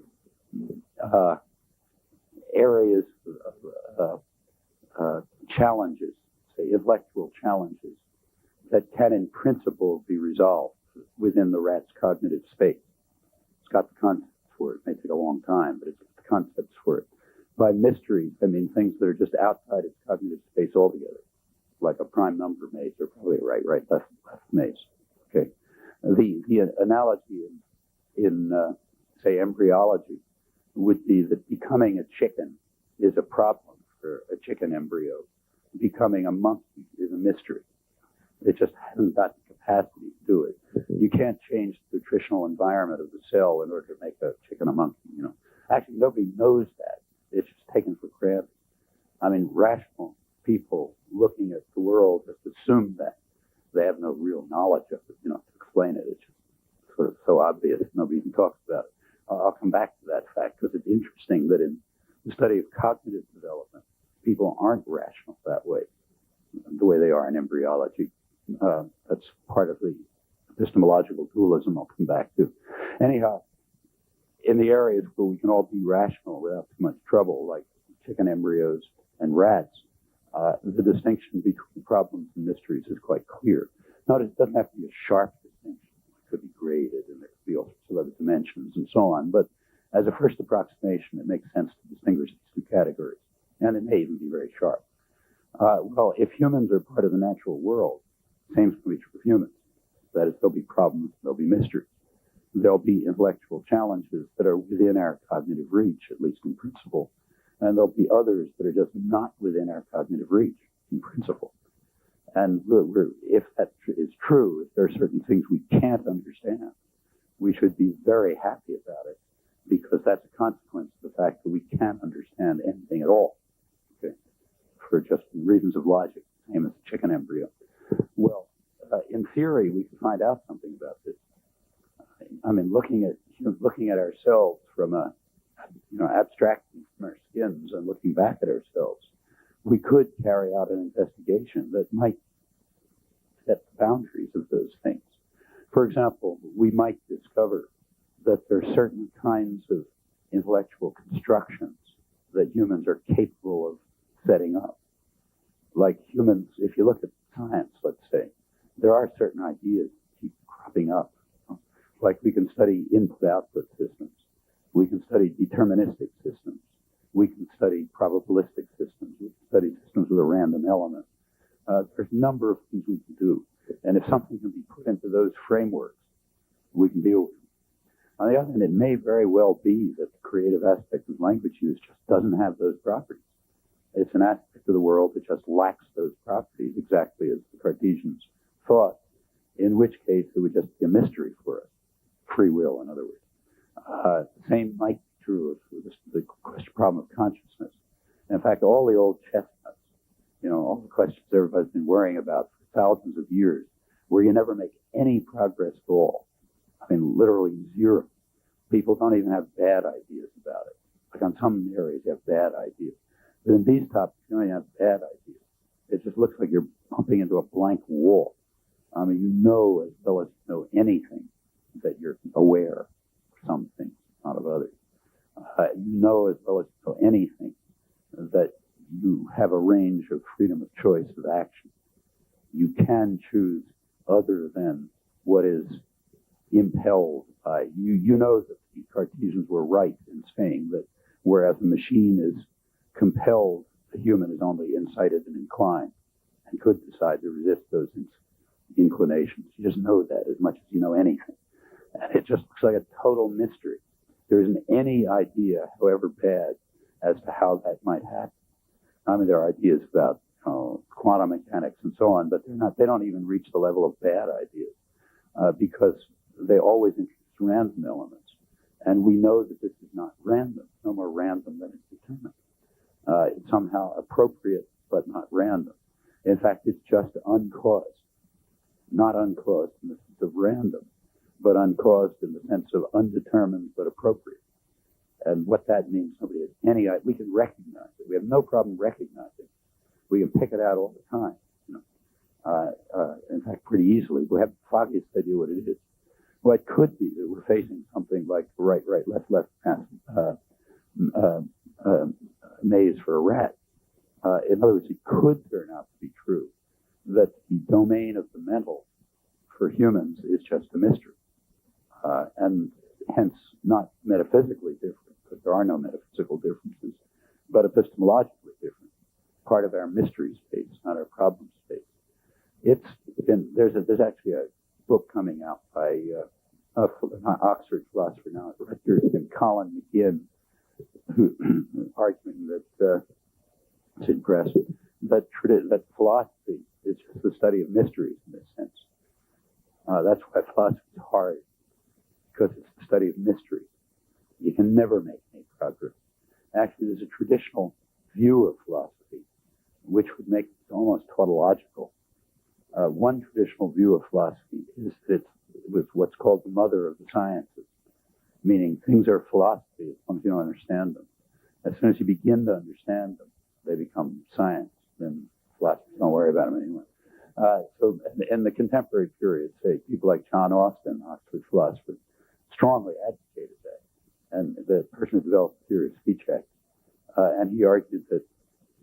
areas of challenges, say intellectual challenges, that can in principle be resolved within the rat's cognitive space. It's got the concepts for it. It may take a long time, but it's got the concepts for it. By mysteries, I mean things that are just outside its cognitive space altogether, like a prime number maze or probably a right, left maze. Okay. The analogy in say, embryology would be that becoming a chicken is a problem for a chicken embryo. Becoming a monkey is a mystery. It just hasn't got the capacity to do it. You can't change the nutritional environment of the cell in order to make a chicken a monkey, Actually, nobody knows that. It's just taken for granted. I mean, rational people looking at the world just assume that. They have no real knowledge of it, to explain it. It's just sort of so obvious, nobody even talks about it. I'll come back to that fact because it's interesting that in the study of cognitive development, people aren't rational that way, the way they are in embryology. That's part of the epistemological dualism I'll come back to. Anyhow, in the areas where we can all be rational without too much trouble, like chicken embryos and rats, the distinction between problems and mysteries is quite clear. Now, it doesn't have to be a sharp distinction. It could be graded, and there could be all sorts of other dimensions and so on. But as a first approximation, it makes sense to distinguish these two categories. And it may even be very sharp. Well, if humans are part of the natural world, same is true of humans. That is, there'll be problems, there'll be mysteries. There'll be intellectual challenges that are within our cognitive reach, at least in principle. and there'll be others that are just not within our cognitive reach in principle. And if that is true, if there are certain things we can't understand, we should be very happy about it, because that's a consequence of the fact that we can't understand anything at all, okay, for just reasons of logic, same as a chicken embryo. Well, in theory, we can find out something about this. I mean, looking at ourselves from abstracting from our skins and looking back at ourselves, we could carry out an investigation that might set the boundaries of those things. For example, we might discover that there are certain kinds of intellectual constructions that humans are capable of setting up. Like humans, if you look at science, let's say, there are certain ideas that keep cropping up. Like we can study input-output systems. We can study deterministic systems. We can study probabilistic systems. We can study systems with a random element. There's a number of things we can do. And if something can be put into those frameworks, we can deal with it. On the other hand, it may very well be that the creative aspect of language use just doesn't have those properties. It's an aspect of the world that just lacks those properties, exactly as the Cartesians thought, in which case it would just be a mystery for us. Free will, in other words. The same might be true of the problem of consciousness. In fact, all the old chestnuts, all the questions everybody's been worrying about for thousands of years, where you never make any progress at all. I mean, literally zero. People don't even have bad ideas about it. Like on some areas, you have bad ideas. But in these topics, you don't even have bad ideas. It just looks like you're bumping into a blank wall. I mean, you know as well as you know anything that you're aware of some things, not of others. You know as well as you know anything that you have a range of freedom of choice of action. You can choose other than what is impelled by you. You know that the Cartesians were right in saying that whereas the machine is compelled, the human is only incited and inclined and could decide to resist those inclinations. You just know that as much as you know anything. And it just looks like a total mystery. There isn't any idea, however bad, as to how that might happen. I mean, there are ideas about quantum mechanics and so on, but they don't even reach the level of bad ideas because they always introduce random elements. And we know that this is not random, no more random than it's determined. It's somehow appropriate, but not random. In fact, it's just uncaused. Not uncaused in the sense of random, but uncaused in the sense of undetermined but appropriate. And what that means, nobody has any idea. We can recognize it. We have no problem recognizing it. We can pick it out all the time. In fact, pretty easily. We have the foggiest idea what it is. Well, it could be that we're facing something like right, left maze for a rat. In other words, it could turn out to be true that the domain of the mental for humans is just a mystery, and hence not metaphysically different, because there are no metaphysical differences, but epistemologically different. Part of our mystery space, not our problem space. There's actually a book coming out by an Oxford philosopher now at Rutgers, named Colin McGinn, who arguing that it's impressive that philosophy is just the study of mysteries in this sense. That's why philosophy is hard, because it's the study of mystery. You can never make any progress. Actually, there's a traditional view of philosophy, which would make it almost tautological. One traditional view of philosophy is that it was what's called the mother of the sciences, meaning things are philosophy as long as you don't understand them. As soon as you begin to understand them, they become science. Then philosophers don't worry about them anymore. So in the contemporary period, say, people like John Austin, Oxford philosopher, strongly advocated that. And the person who developed the theory of speech act. And he argued that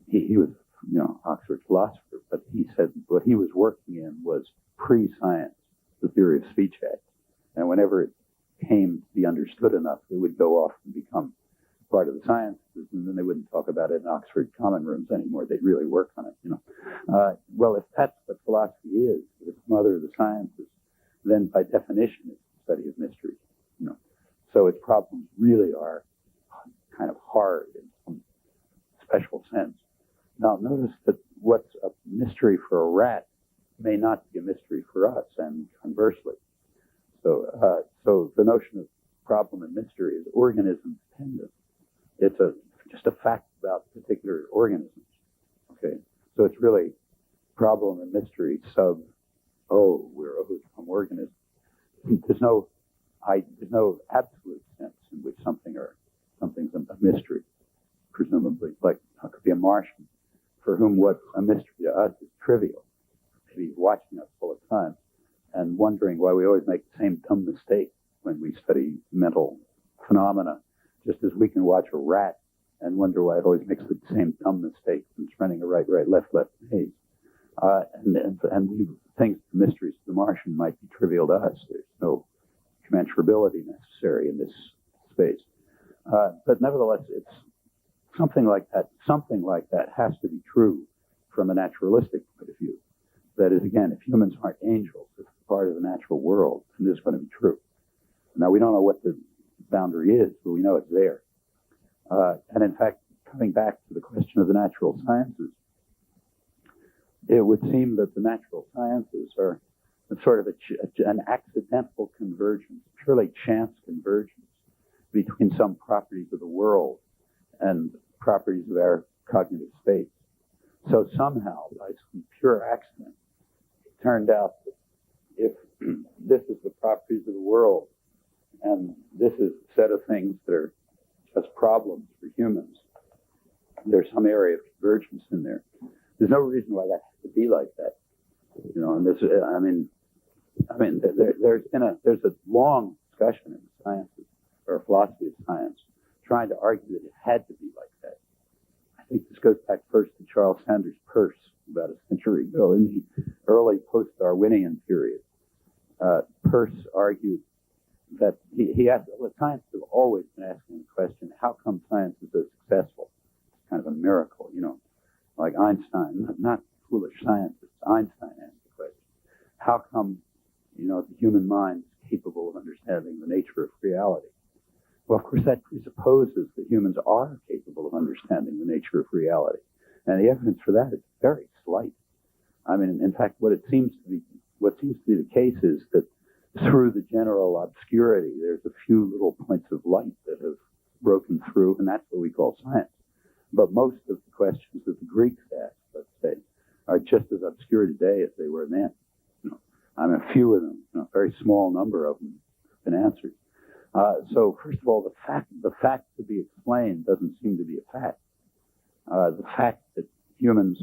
he was, Oxford philosopher, but he said what he was working in was pre-science, the theory of speech act. And whenever it came to be understood enough, it would go off and become part of the sciences, and then they wouldn't talk about it in Oxford common rooms anymore. They'd really work on it, Well, if that's what philosophy is, if it's the mother of the sciences, then by definition it's the study of mysteries, So its problems really are kind of hard in some Now, notice that what's a mystery for a rat may not be a mystery for us, and conversely. So the notion of problem and mystery is organism dependent. It's just a fact about particular organisms. Okay, so it's really problem and mystery sub. Oh, we're from organisms. There's no absolute sense in which something's a mystery. Presumably, like it could be a Martian for whom what's a mystery to us is trivial. Maybe he's watching us full of time and wondering why we always make the same dumb mistake when we study mental phenomena, just as we can watch a rat and wonder why it always makes the same dumb mistake when it's running a right, left maze. And we think the mysteries of the Martian might be trivial to us. There's no commensurability necessary in this space. But nevertheless, it's something like that. Something like that has to be true from a naturalistic point of view. That is, again, if humans aren't angels, if it's part of the natural world, then this is going to be true. Now, we don't know what the boundary is, but we know it's there. And in fact, coming back to the question of the natural sciences, it would seem that the natural sciences are sort of an accidental convergence, purely chance convergence between some properties of the world and properties of our cognitive space. So somehow, by some pure accident, it turned out that if this is the properties of the world and this is a set of things that are just problems for humans, there's some area of convergence in there. There's no reason why that has to be like that, you know. And there's a long discussion in sciences or philosophy of science trying to argue that it had to be like that. I think this goes back first to Charles Sanders Peirce about a century ago in the early post-Darwinian period. Peirce argued that he asked, well, scientists have always been asking the question, how come science is so successful? It's kind of a miracle, you know, like Einstein, not foolish scientists. Einstein asked the question, how come, you know, the human mind is capable of understanding the nature of reality? Well, of course, that presupposes that humans are capable of understanding the nature of reality. And the evidence for that is very slight. I mean, in fact, what seems to be the case is that through the general obscurity, there's a few little points of light that have broken through, and that's what we call science. But most of the questions that the Greeks asked, let's say, are just as obscure today as they were then. You know, I mean, a few of them, you know, a very small number of them have been answered. So first of all, the fact to be explained doesn't seem to be a fact. The fact that humans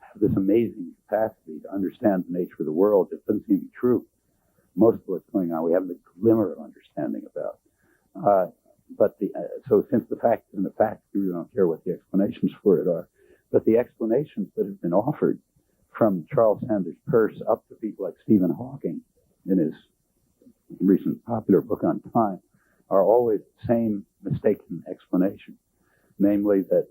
have this amazing capacity to understand the nature of the world just doesn't seem to be true. Most of what's going on, we have a glimmer of understanding about. So since the fact isn't a fact, we really don't care what the explanations for it are. But the explanations that have been offered from Charles Sanders Peirce up to people like Stephen Hawking in his recent popular book on time are always the same mistaken explanation. Namely that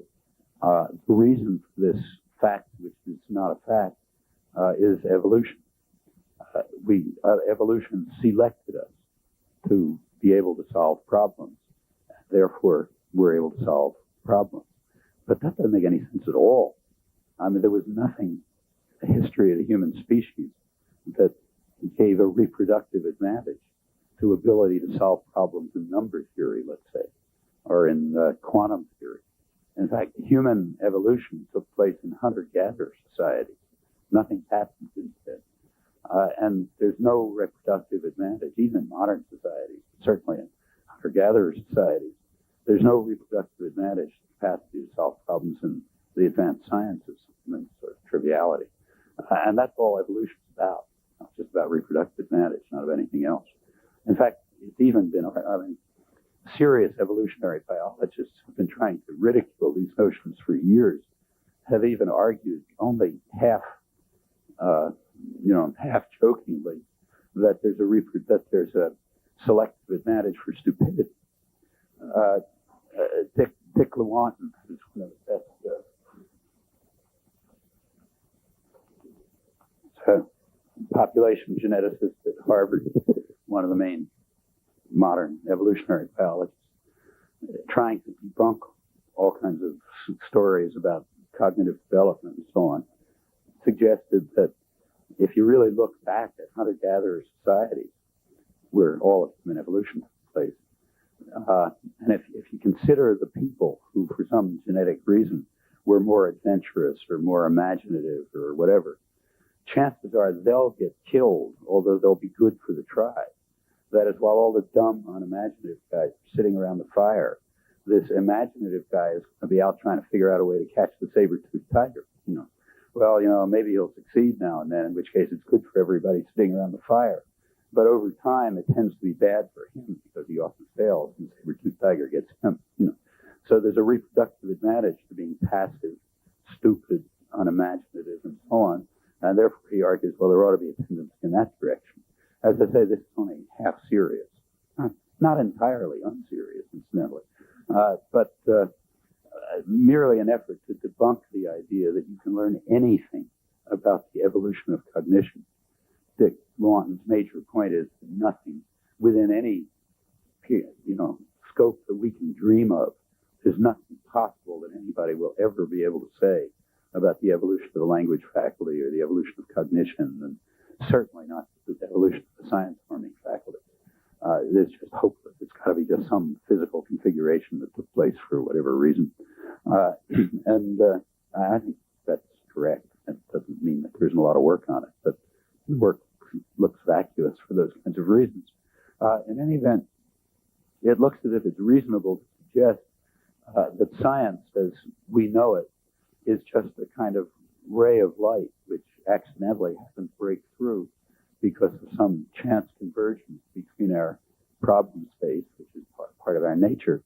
the reason for this fact, which is not a fact, is evolution. Evolution selected us to be able to solve problems. Therefore, we're able to solve problems. But that doesn't make any sense at all. I mean, there was nothing in the history of the human species that gave a reproductive advantage to ability to solve problems in number theory, let's say, or in quantum theory. In fact, human evolution took place in hunter-gatherer societies. Nothing happened instead. And there's no reproductive advantage, even in modern societies, certainly in hunter-gatherer societies. There's no reproductive advantage to the capacity to solve problems in the advanced sciences, sort of triviality. And that's all evolution's about. It's just about reproductive advantage, not of anything else. In fact, it's even been, serious evolutionary biologists have been trying to ridicule these notions for years, have even argued only half jokingly that there's a selective advantage for stupidity. Dick Lewontin is one of the best population geneticists at Harvard, one of the main modern evolutionary biologists, trying to debunk all kinds of stories about cognitive development and so on, suggested that if you really look back at hunter-gatherer societies, where all of human evolution took place, and if you consider the people who, for some genetic reason, were more adventurous or more imaginative or whatever, chances are they'll get killed, although they'll be good for the tribe. That is, while all the dumb, unimaginative guys are sitting around the fire, this imaginative guy is going to be out trying to figure out a way to catch the saber-toothed tiger. Well, maybe he'll succeed now and then, in which case it's good for everybody sitting around the fire. But over time, it tends to be bad for him because he often fails, and the saber-toothed tiger gets him. So there's a reproductive advantage to being passive, stupid, unimaginative, and so on. And therefore, he argues, well, there ought to be a tendency in that direction. As I say, this is only half serious, not entirely unserious, incidentally, but merely an effort to debunk the idea that you can learn anything about the evolution of cognition. Dick Lawton's major point is that nothing within any scope that we can dream of, there's nothing possible that anybody will ever be able to say about the evolution of the language faculty or the evolution of cognition, and certainly not the evolution of the science-forming faculty. It's just hopeless. It's got to be just some physical configuration that took place for whatever reason. And I think that's correct. It doesn't mean that there isn't a lot of work on it, but the work looks vacuous for those kinds of reasons. In any event, it looks as if it's reasonable to suggest that science, as we know it, is just a kind of ray of light which accidentally happens to break through because of some chance convergence between our problem space, which is part of our nature,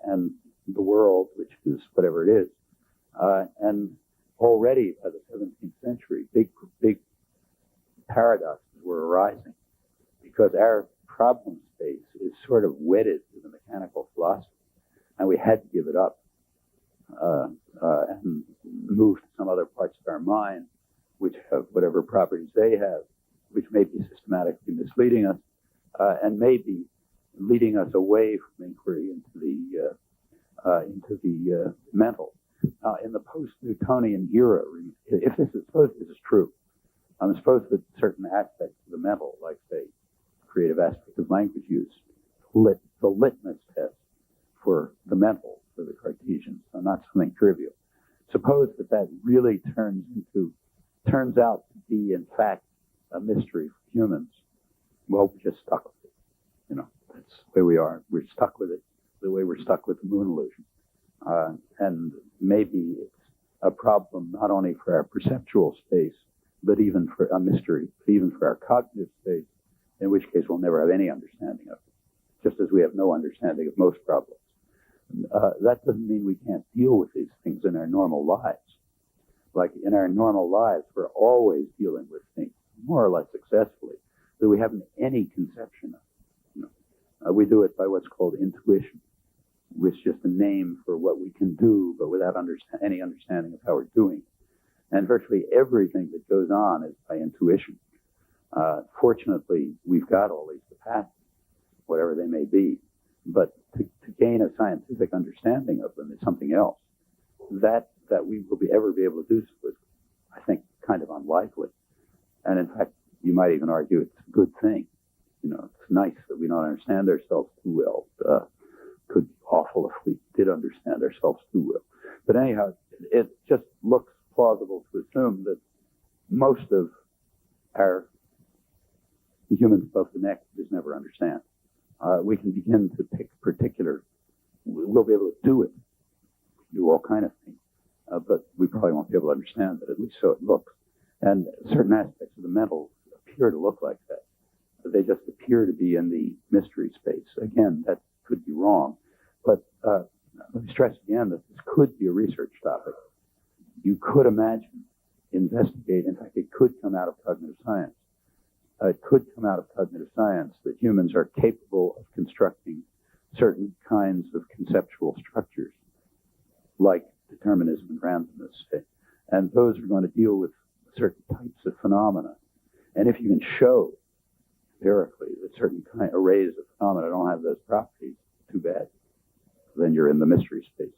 and the world, which is whatever it is. And already by the 17th century, big paradoxes were arising because our problem space is sort of wedded to the mechanical philosophy, and we had to give it up and move to some other parts of our mind which have whatever properties they have, which may be systematically misleading us and may be leading us away from inquiry into the mental. In the post-Newtonian era, if suppose this is true, suppose that certain aspects of the mental, like say creative aspect of language use, the litmus test for the mental for the Cartesians, so not something trivial. Suppose that really turns out to be in fact a mystery for humans. Well, we're just stuck with it. That's the way we are. We're stuck with it the way we're stuck with the moon illusion. And maybe it's a problem not only for our perceptual space, but even for a mystery, even for our cognitive space, in which case we'll never have any understanding of it, just as we have no understanding of most problems. That doesn't mean we can't deal with these things in our normal lives. Like in our normal lives, we're always dealing with things more or less successfully that we haven't any conception of. We do it by what's called intuition, which is just a name for what we can do, but without any understanding of how we're doing it. And virtually everything that goes on is by intuition. Fortunately, we've got all these capacities, whatever they may be, but to gain a scientific understanding of them is something else. That we will ever be able to do so is, I think, kind of unlikely. And in fact, you might even argue it's a good thing. It's nice that we don't understand ourselves too well. Could be awful if we did understand ourselves too well. But anyhow, it just looks plausible to assume that most of the humans above the neck just never understand. We can begin to pick we'll be able to do it, do all kind of things, but we probably won't be able to understand it, at least so it looks. And certain aspects of the mental appear to look like that. They just appear to be in the mystery space. Again, that could be wrong, but let me stress again that this could be a research topic. You could imagine, investigate, in fact, it could come out of cognitive science. It could come out of cognitive science that humans are capable of constructing certain kinds of conceptual structures, like determinism and randomness, say. And those are going to deal with certain types of phenomena. And if you can show empirically that certain arrays of phenomena don't have those properties, too bad. Then you're in the mystery space.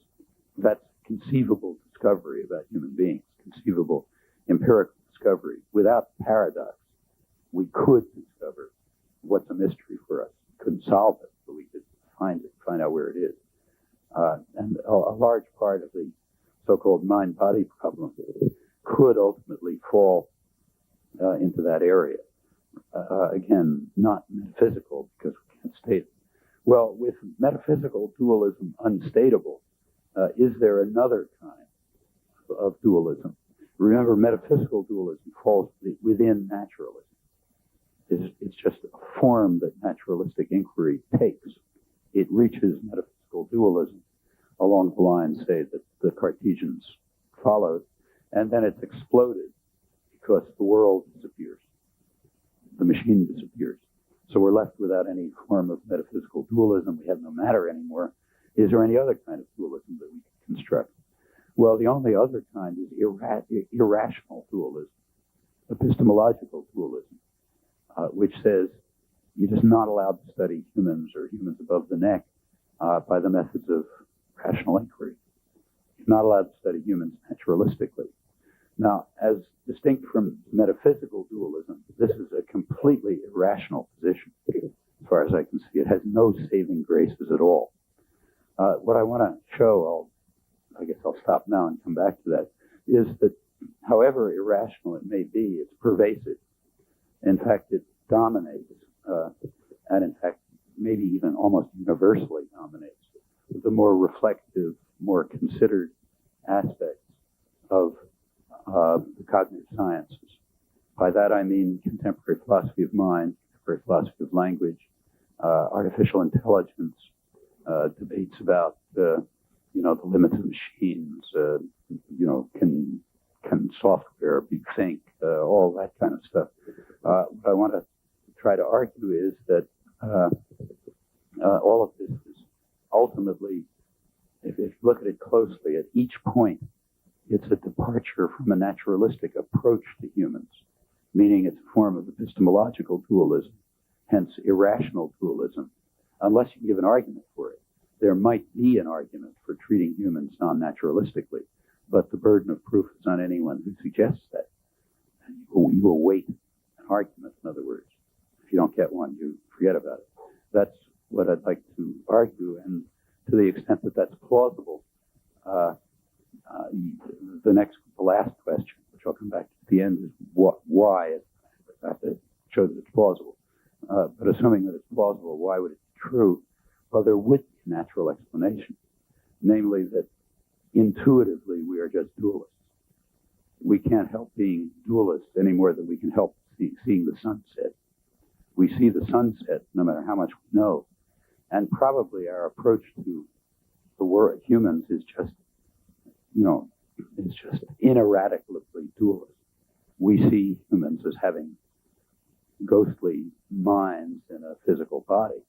That's conceivable. It's discovery about human beings, conceivable empirical discovery. Without paradox, we could discover what's a mystery for us. We couldn't solve it, but we could find out where it is. And a large part of the so-called mind-body problem could ultimately fall into that area. Again, not metaphysical, because we can't state it. Well, with metaphysical dualism unstatable, is there another kind of dualism? Remember, metaphysical dualism falls within naturalism. It's just a form that naturalistic inquiry takes. It reaches metaphysical dualism along the lines, say, that the Cartesians followed, and then it's exploded because the world disappears. The machine disappears. So we're left without any form of metaphysical dualism. We have no matter anymore. Is there any other kind of dualism that we can construct? Well, the only other kind is irrational dualism, epistemological dualism, which says you're just not allowed to study humans or humans above the neck by the methods of rational inquiry. You're not allowed to study humans naturalistically. Now, as distinct from metaphysical dualism, this is a completely irrational position, as far as I can see. It has no saving graces at all. What I want to show, I guess I'll stop now and come back to that, is that however irrational it may be, it's pervasive. In fact, it dominates, and in fact, maybe even almost universally dominates the more reflective, more considered aspects of the cognitive sciences. By that I mean contemporary philosophy of mind, contemporary philosophy of language, artificial intelligence, debates about the limits of machines. Can software be think? All that kind of stuff. What I want to try to argue is that all of this is ultimately, if you look at it closely, at each point, it's a departure from a naturalistic approach to humans, meaning it's a form of epistemological dualism, hence irrational dualism, unless you can give an argument for it. There might be an argument for treating humans non-naturalistically, but the burden of proof is on anyone who suggests that. You await an argument, in other words. If you don't get one, you forget about it. That's what I'd like to argue, and to the extent that that's plausible, the last question, which I'll come back to at the end, is why. I have to show that it's plausible. But assuming that it's plausible, why would it be true? Well, there would be a natural explanation, namely that intuitively we are just dualists. We can't help being dualists any more than we can help seeing the sunset. We see the sunset no matter how much we know, and probably our approach to the world, humans, is just ineradicably dualist. We see humans as having ghostly minds in a physical body.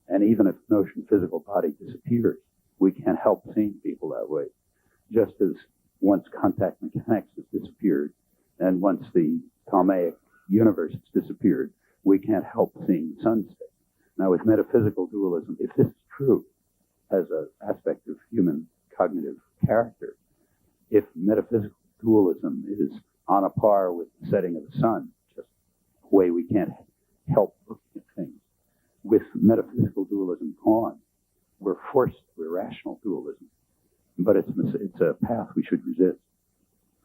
And even if the notion physical body disappears, we can't help seeing people that way. Just as once contact mechanics has disappeared, and once the Ptolemaic universe has disappeared, we can't help seeing the sunset. Now, with metaphysical dualism, if this is true as an aspect of human cognitive character, if metaphysical dualism is on a par with the setting of the sun, just a way we can't help looking at things, with metaphysical dualism gone, we're forced to irrational dualism. But it's a path we should resist.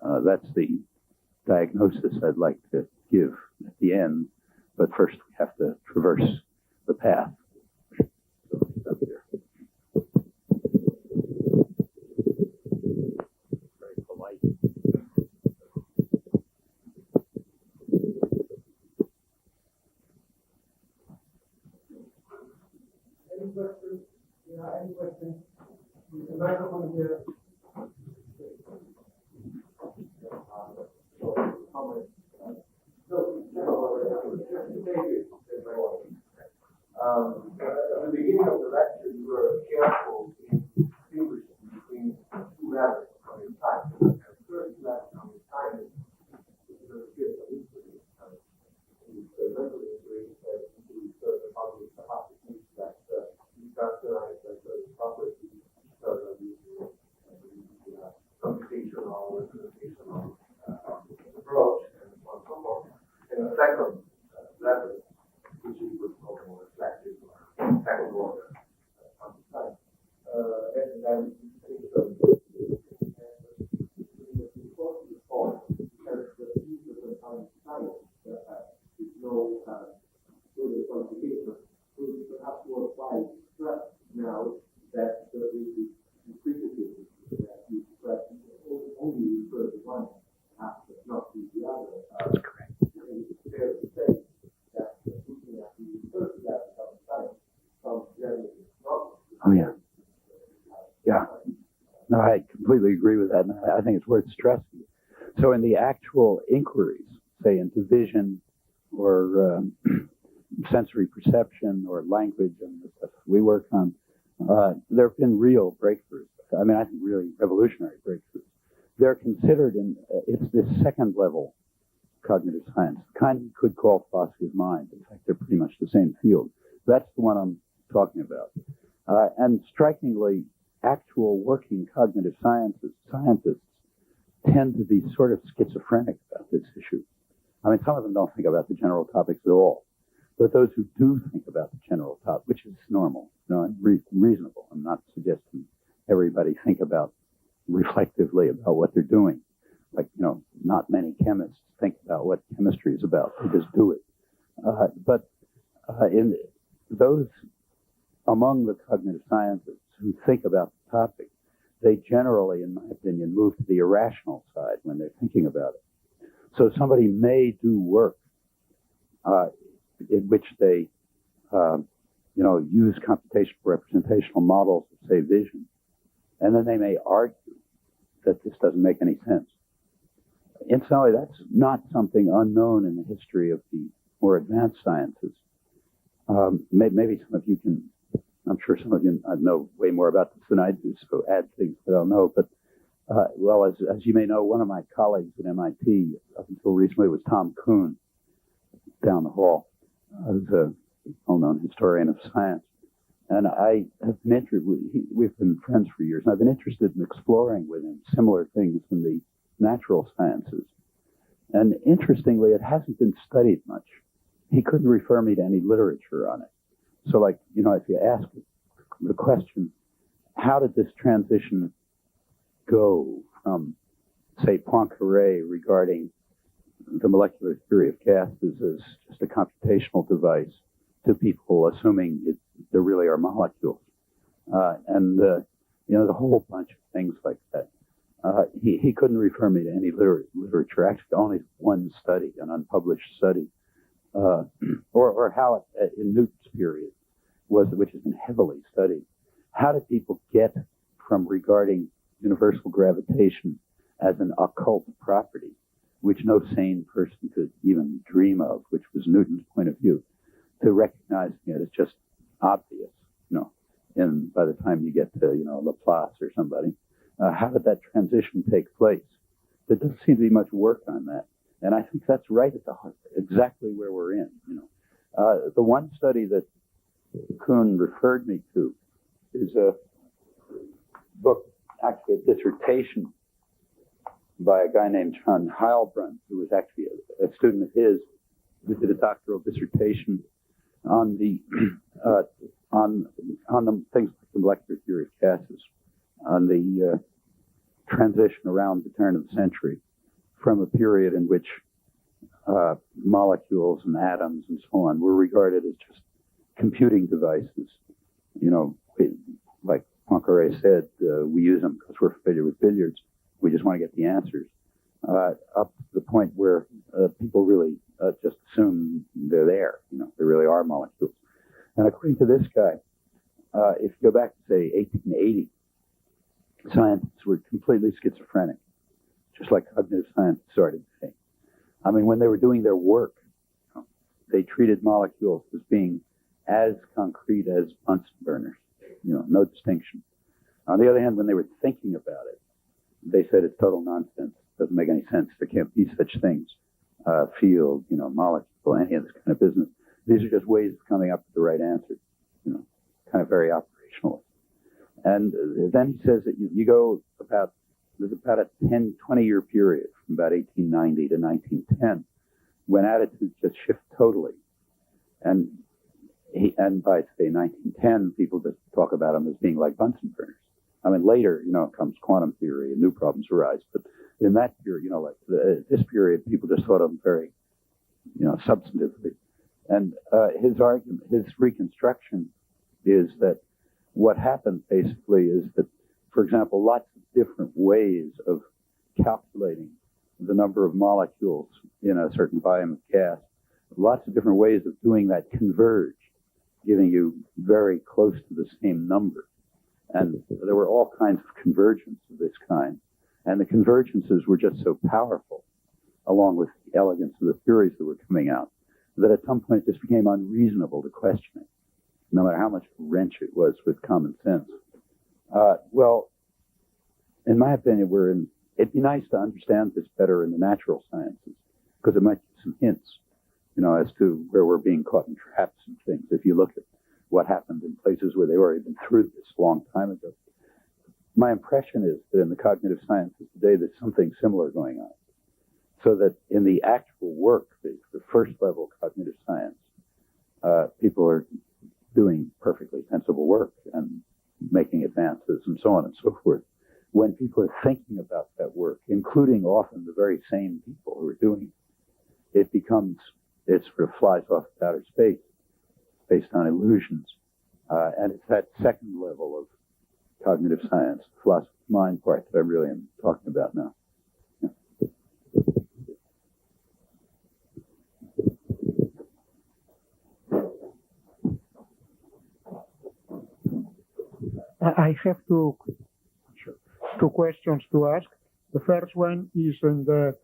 That's the diagnosis I'd like to give at the end. But first, we have to traverse the path. So, up here. Very polite. Any questions? Any questions? The microphone here. At the beginning of the lecture, you were careful in distinguishing between two levels of your time. The first level of your time is the field of history. The mental history includes certain public capacities that you characterize as property, certain computation Oh, yeah. Yeah. No, I completely agree with that, and I think it's worth stressing. So in the actual inquiries, say into vision or sensory perception or language and the stuff we work on, there have been real breakthroughs. I mean, I think really revolutionary breakthroughs. They're considered it's this second level cognitive science, the kind you could call philosophy of mind. In fact, they're pretty much the same field. That's the one I'm talking about. And strikingly, actual working cognitive scientists tend to be sort of schizophrenic about this issue. I mean, some of them don't think about the general topics at all. But those who do think about the general topic, which is normal, and reasonable, I'm not suggesting everybody think about reflectively about what they're doing. Like, not many chemists think about what chemistry is about. They just do it. But in those among the cognitive scientists who think about the topic, they generally, in my opinion, move to the irrational side when they're thinking about it. So somebody may do work in which they, use computational representational models of, say, vision, and then they may argue that this doesn't make any sense. Incidentally, that's not something unknown in the history of the more advanced sciences. Maybe some of you can, I'm sure some of you know way more about this than I do, so add things that I'll know. But, as you may know, one of my colleagues at MIT up until recently was Tom Kuhn, down the hall, who's a well-known historian of science. And I have been interested, we've been friends for years, and I've been interested in exploring with him similar things in the natural sciences. And interestingly, it hasn't been studied much. He couldn't refer me to any literature on it. So if you ask the question, how did this transition go from, say, Poincaré regarding the molecular theory of gases as just a computational device to people assuming there really are molecules? The whole bunch of things like that. He couldn't refer me to any literature, actually only one study, an unpublished study, or how in Newton's period, which has been heavily studied, how did people get from regarding universal gravitation as an occult property, which no sane person could even dream of, which was Newton's point of view, to recognizing it as just obvious, and by the time you get to, Laplace or somebody, how did that transition take place? There doesn't seem to be much work on that. And I think that's right at the heart, exactly where we're in, The one study that Kuhn referred me to is a book, actually a dissertation by a guy named John Heilbrunn, who was actually a student of his, who did a doctoral dissertation on the things like the molecular theory of gases, on the transition around the turn of the century from a period in which molecules and atoms and so on were regarded as just computing devices. Like Poincaré said, we use them because we're familiar with billiards. We just want to get the answers. Up to the point where people really just assume they're there. There really are molecules. And according to this guy, if you go back to, say, 1880, scientists were completely schizophrenic, just like cognitive science started today. I mean, when they were doing their work, they treated molecules as being as concrete as Bunsen burners, no distinction. On the other hand, when they were thinking about it, they said it's total nonsense. Doesn't make any sense. There can't be such things. Field, molecule, any of this kind of business. These are just ways of coming up with the right answer, kind of very operational. And then he says that you go there's about a 10, 20-year period from about 1890 to 1910 when attitudes just shift totally. And by, say, 1910, people just talk about them as being like Bunsen burners. I mean, later, comes quantum theory and new problems arise. But in that period, this period, people just thought of them very, substantively. And his argument, his reconstruction is that what happened basically is that, for example, lots of different ways of calculating the number of molecules in a certain volume of gas, lots of different ways of doing that converge, giving you very close to the same number. And there were all kinds of convergence of this kind. And the convergences were just so powerful, along with the elegance of the theories that were coming out, that at some point it just became unreasonable to question it, no matter how much wrench it was with common sense. Well, in my opinion, it'd be nice to understand this better in the natural sciences, because it might give some hints, as to where we're being caught in traps and things. If you look at what happened in places where they've already been through this a long time ago. My impression is that in the cognitive sciences today, there's something similar going on. So that in the actual work, the first level cognitive science, people are doing perfectly sensible work and making advances and so on and so forth. When people are thinking about that work, including often the very same people who are doing it, it sort of flies off into outer space based on illusions. And it's that second level of cognitive science, the philosophy of mind part that I really am talking about now. I have two questions to ask. The first one is in the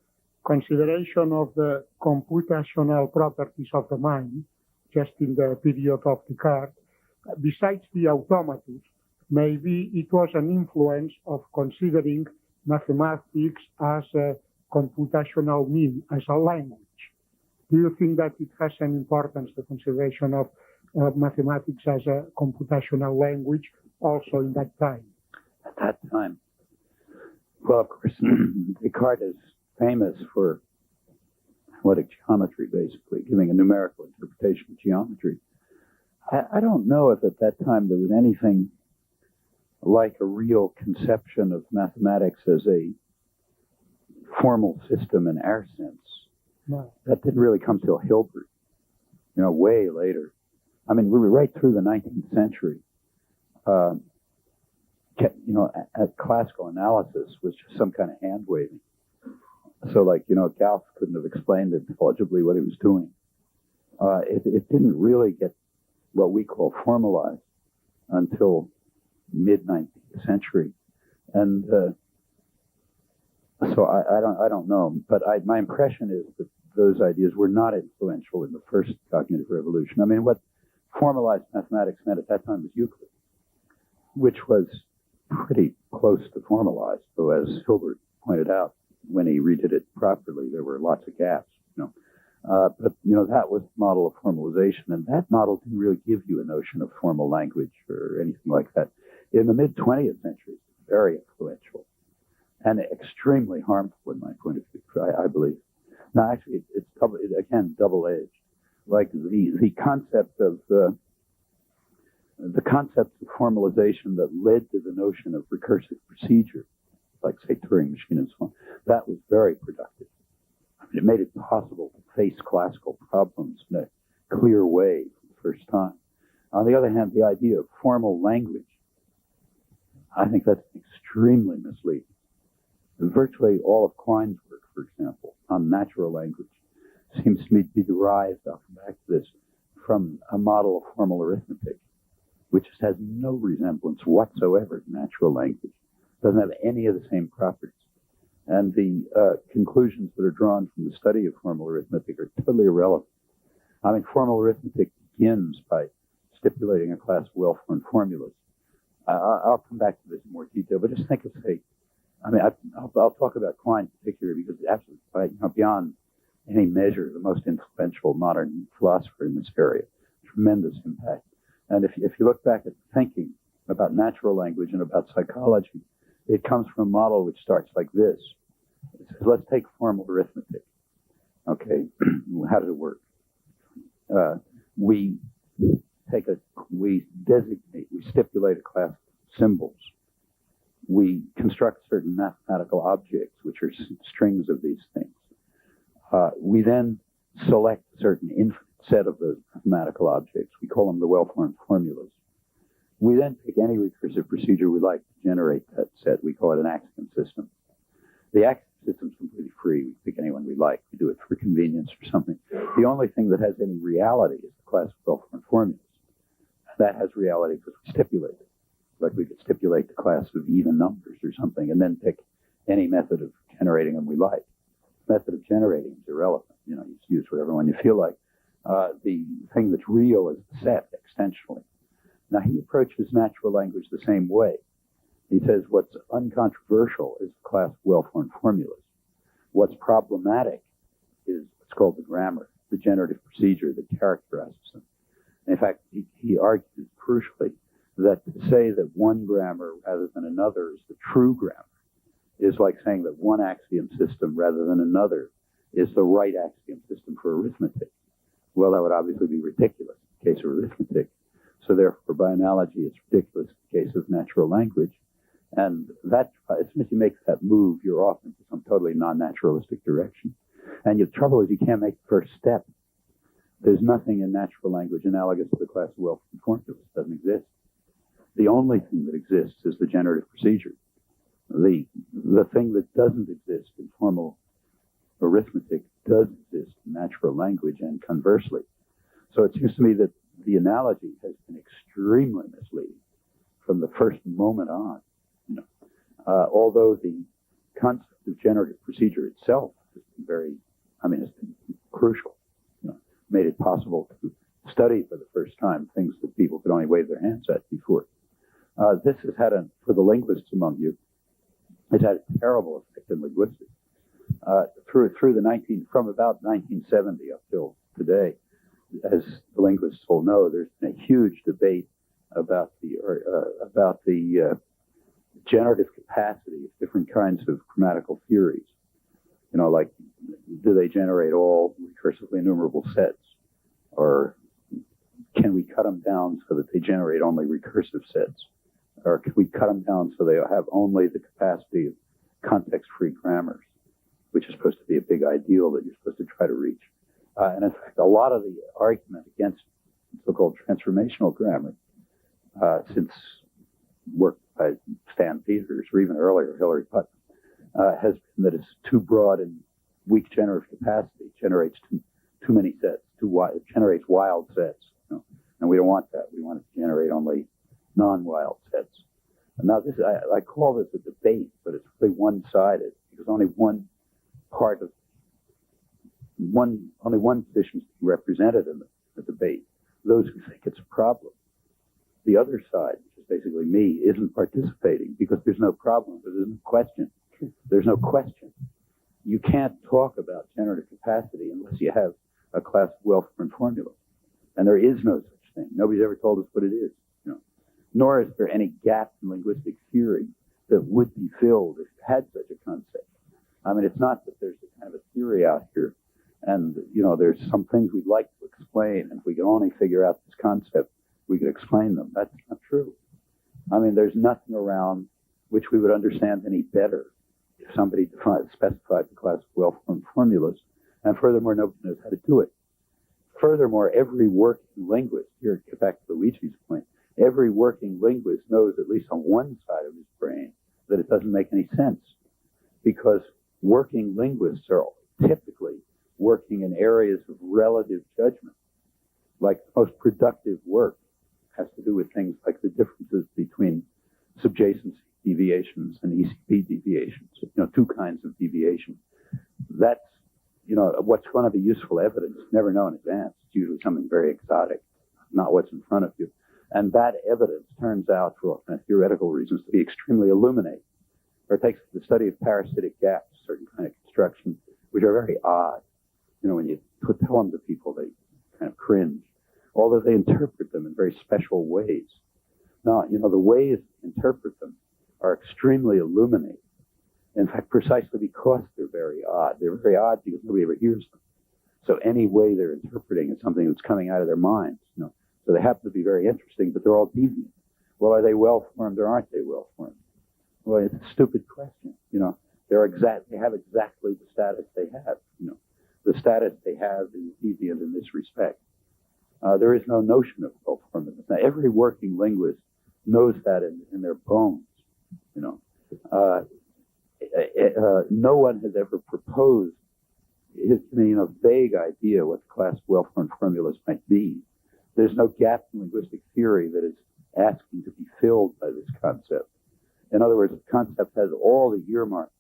consideration of the computational properties of the mind, just in the period of Descartes. Besides the automatus, maybe it was an influence of considering mathematics as a computational mean, as a language. Do you think that it has an importance, the consideration of mathematics as a computational language, also in that time? At that time, well, of course, Descartes is famous for analytic geometry, basically, giving a numerical interpretation of geometry. I don't know if at that time there was anything like a real conception of mathematics as a formal system in our sense. No. That didn't really come till Hilbert, way later. I mean, we were right through the 19th century. Classical analysis was just some kind of hand waving. So, Gauss couldn't have explained intelligibly what he was doing. It didn't really get what we call formalized until mid-19th century, and so I don't know. But my impression is that those ideas were not influential in the first cognitive revolution. I mean, what formalized mathematics meant at that time was Euclid, which was pretty close to formalized, though, as Hilbert pointed out, when he redid it properly, there were lots of gaps, But, that was the model of formalization, and that model didn't really give you a notion of formal language or anything like that. In the mid-20th century, it's very influential and extremely harmful in my point of view, I believe. Now, actually, it's double-edged. Like the concept of formalization that led to the notion of recursive procedure, like, say, Turing machine and so on, that was very productive. I mean, it made it possible to face classical problems in a clear way for the first time. On the other hand, the idea of formal language, I think that's extremely misleading. Virtually all of Klein's work, for example, on natural language, seems to me to be derived, I'll come back to this, from a model of formal arithmetic, which has no resemblance whatsoever to natural language. Doesn't have any of the same properties. And the conclusions that are drawn from the study of formal arithmetic are totally irrelevant. I mean, formal arithmetic begins by stipulating a class of well-formed formulas. I'll come back to this in more detail, but just think of, I'll talk about Klein in particular because it's absolutely, beyond any measure, the most influential modern philosopher in this area. Tremendous impact. And if you look back at thinking about natural language and about psychology, it comes from a model which starts like this. It says, let's take formal arithmetic. Okay, how does it work? We stipulate a class of symbols. We construct certain mathematical objects, which are strings of these things. We then select a certain infinite set of those mathematical objects. We call them the well-formed formulas. We then pick any recursive procedure we like to generate that set. We call it an axiom system. The axiom system is completely free. We pick anyone we like. We do it for convenience or something. The only thing that has any reality is the class of well-formed formulas. That has reality because we stipulate it. Like we could stipulate the class of even numbers or something, and then pick any method of generating them we like. Method of generating is irrelevant. You know, you just use whatever one you feel like. The thing that's real is the set extensionally. Now he approaches natural language the same way. He says what's uncontroversial is the class of well-formed formulas. What's problematic is what's called the grammar, the generative procedure that characterizes them. And in fact, he argues crucially that to say that one grammar rather than another is the true grammar is like saying that one axiom system rather than another is the right axiom system for arithmetic. Well, that would obviously be ridiculous in the case of arithmetic. So therefore, by analogy, it's ridiculous in the case of natural language. And that, as soon as you make that move, you're off into some totally non-naturalistic direction. And the trouble is you can't make the first step. There's nothing in natural language analogous to the class of well-formed formulas. It doesn't exist. The only thing that exists is the generative procedure. The thing that doesn't exist in formal arithmetic does exist in natural language, and conversely. So it seems to me that the analogy has been extremely misleading from the first moment on. You know, although the concept of generative procedure itself has been has been crucial. You know, made it possible to study for the first time things that people could only wave their hands at before. This has had for the linguists among you, it's had a terrible effect in linguistics. From about 1970 up till today, as the linguists will know, there's been a huge debate about the generative capacity of different kinds of grammatical theories. You know, like, do they generate all recursively enumerable sets? Or can we cut them down so that they generate only recursive sets? Or can we cut them down so they have only the capacity of context-free grammars, which is supposed to be a big ideal that you're supposed to try to reach? And in fact, a lot of the argument against so-called transformational grammar, since work by Stan Peters, or even earlier, Hilary Putnam, has been that it's too broad and weak generative capacity, generates too many sets, it generates wild sets. You know? And we don't want that. We want it to generate only non-wild sets. And now I call this a debate, but it's really one-sided, because only one position is represented in the debate. Those who think it's a problem. The other side, which is basically me, isn't participating because there's no problem. There's no question. There's no question. You can't talk about generative capacity unless you have a class of well-formed formulas. And there is no such thing. Nobody's ever told us what it is. You know. Nor is there any gap in linguistic theory that would be filled if you had such a concept. I mean, it's not that there's a kind of a theory out here and, you know, there's some things we'd like to explain, and if we could only figure out this concept, we could explain them. That's not true. I mean, there's nothing around which we would understand any better if somebody specified the class of well-formed formulas, and furthermore, nobody knows how to do it. Furthermore, every working linguist, here, get back to Luigi's point, every working linguist knows, at least on one side of his brain, that it doesn't make any sense, because working linguists are typically working in areas of relative judgment. Like the most productive work has to do with things like the differences between subjacency deviations and ECP deviations, you know, two kinds of deviation. That's, you know, what's going to be useful evidence, never know in advance. It's usually something very exotic, not what's in front of you. And that evidence turns out, for theoretical reasons, to be extremely illuminating. Or it takes the study of parasitic gaps, certain kind of constructions, which are very odd. You know, when you tell them to people, they kind of cringe, although they interpret them in very special ways. Now, you know, the ways to interpret them are extremely illuminating. In fact, precisely because they're very odd. They're very odd because nobody ever hears them. So any way they're interpreting is something that's coming out of their minds. You know? So they happen to be very interesting, but they're all deviant. Well, are they well-formed or aren't they well-formed? Well, it's a stupid question. You know, they have exactly the status they have. You know, the status they have is deviant in this respect. There is no notion of well-formedness. Now, every working linguist knows that in their bones. You know, no one has ever proposed a vague idea what the class of well-formed formulas might be. There's no gap in linguistic theory that is asking to be filled by this concept. In other words, the concept has all the earmarks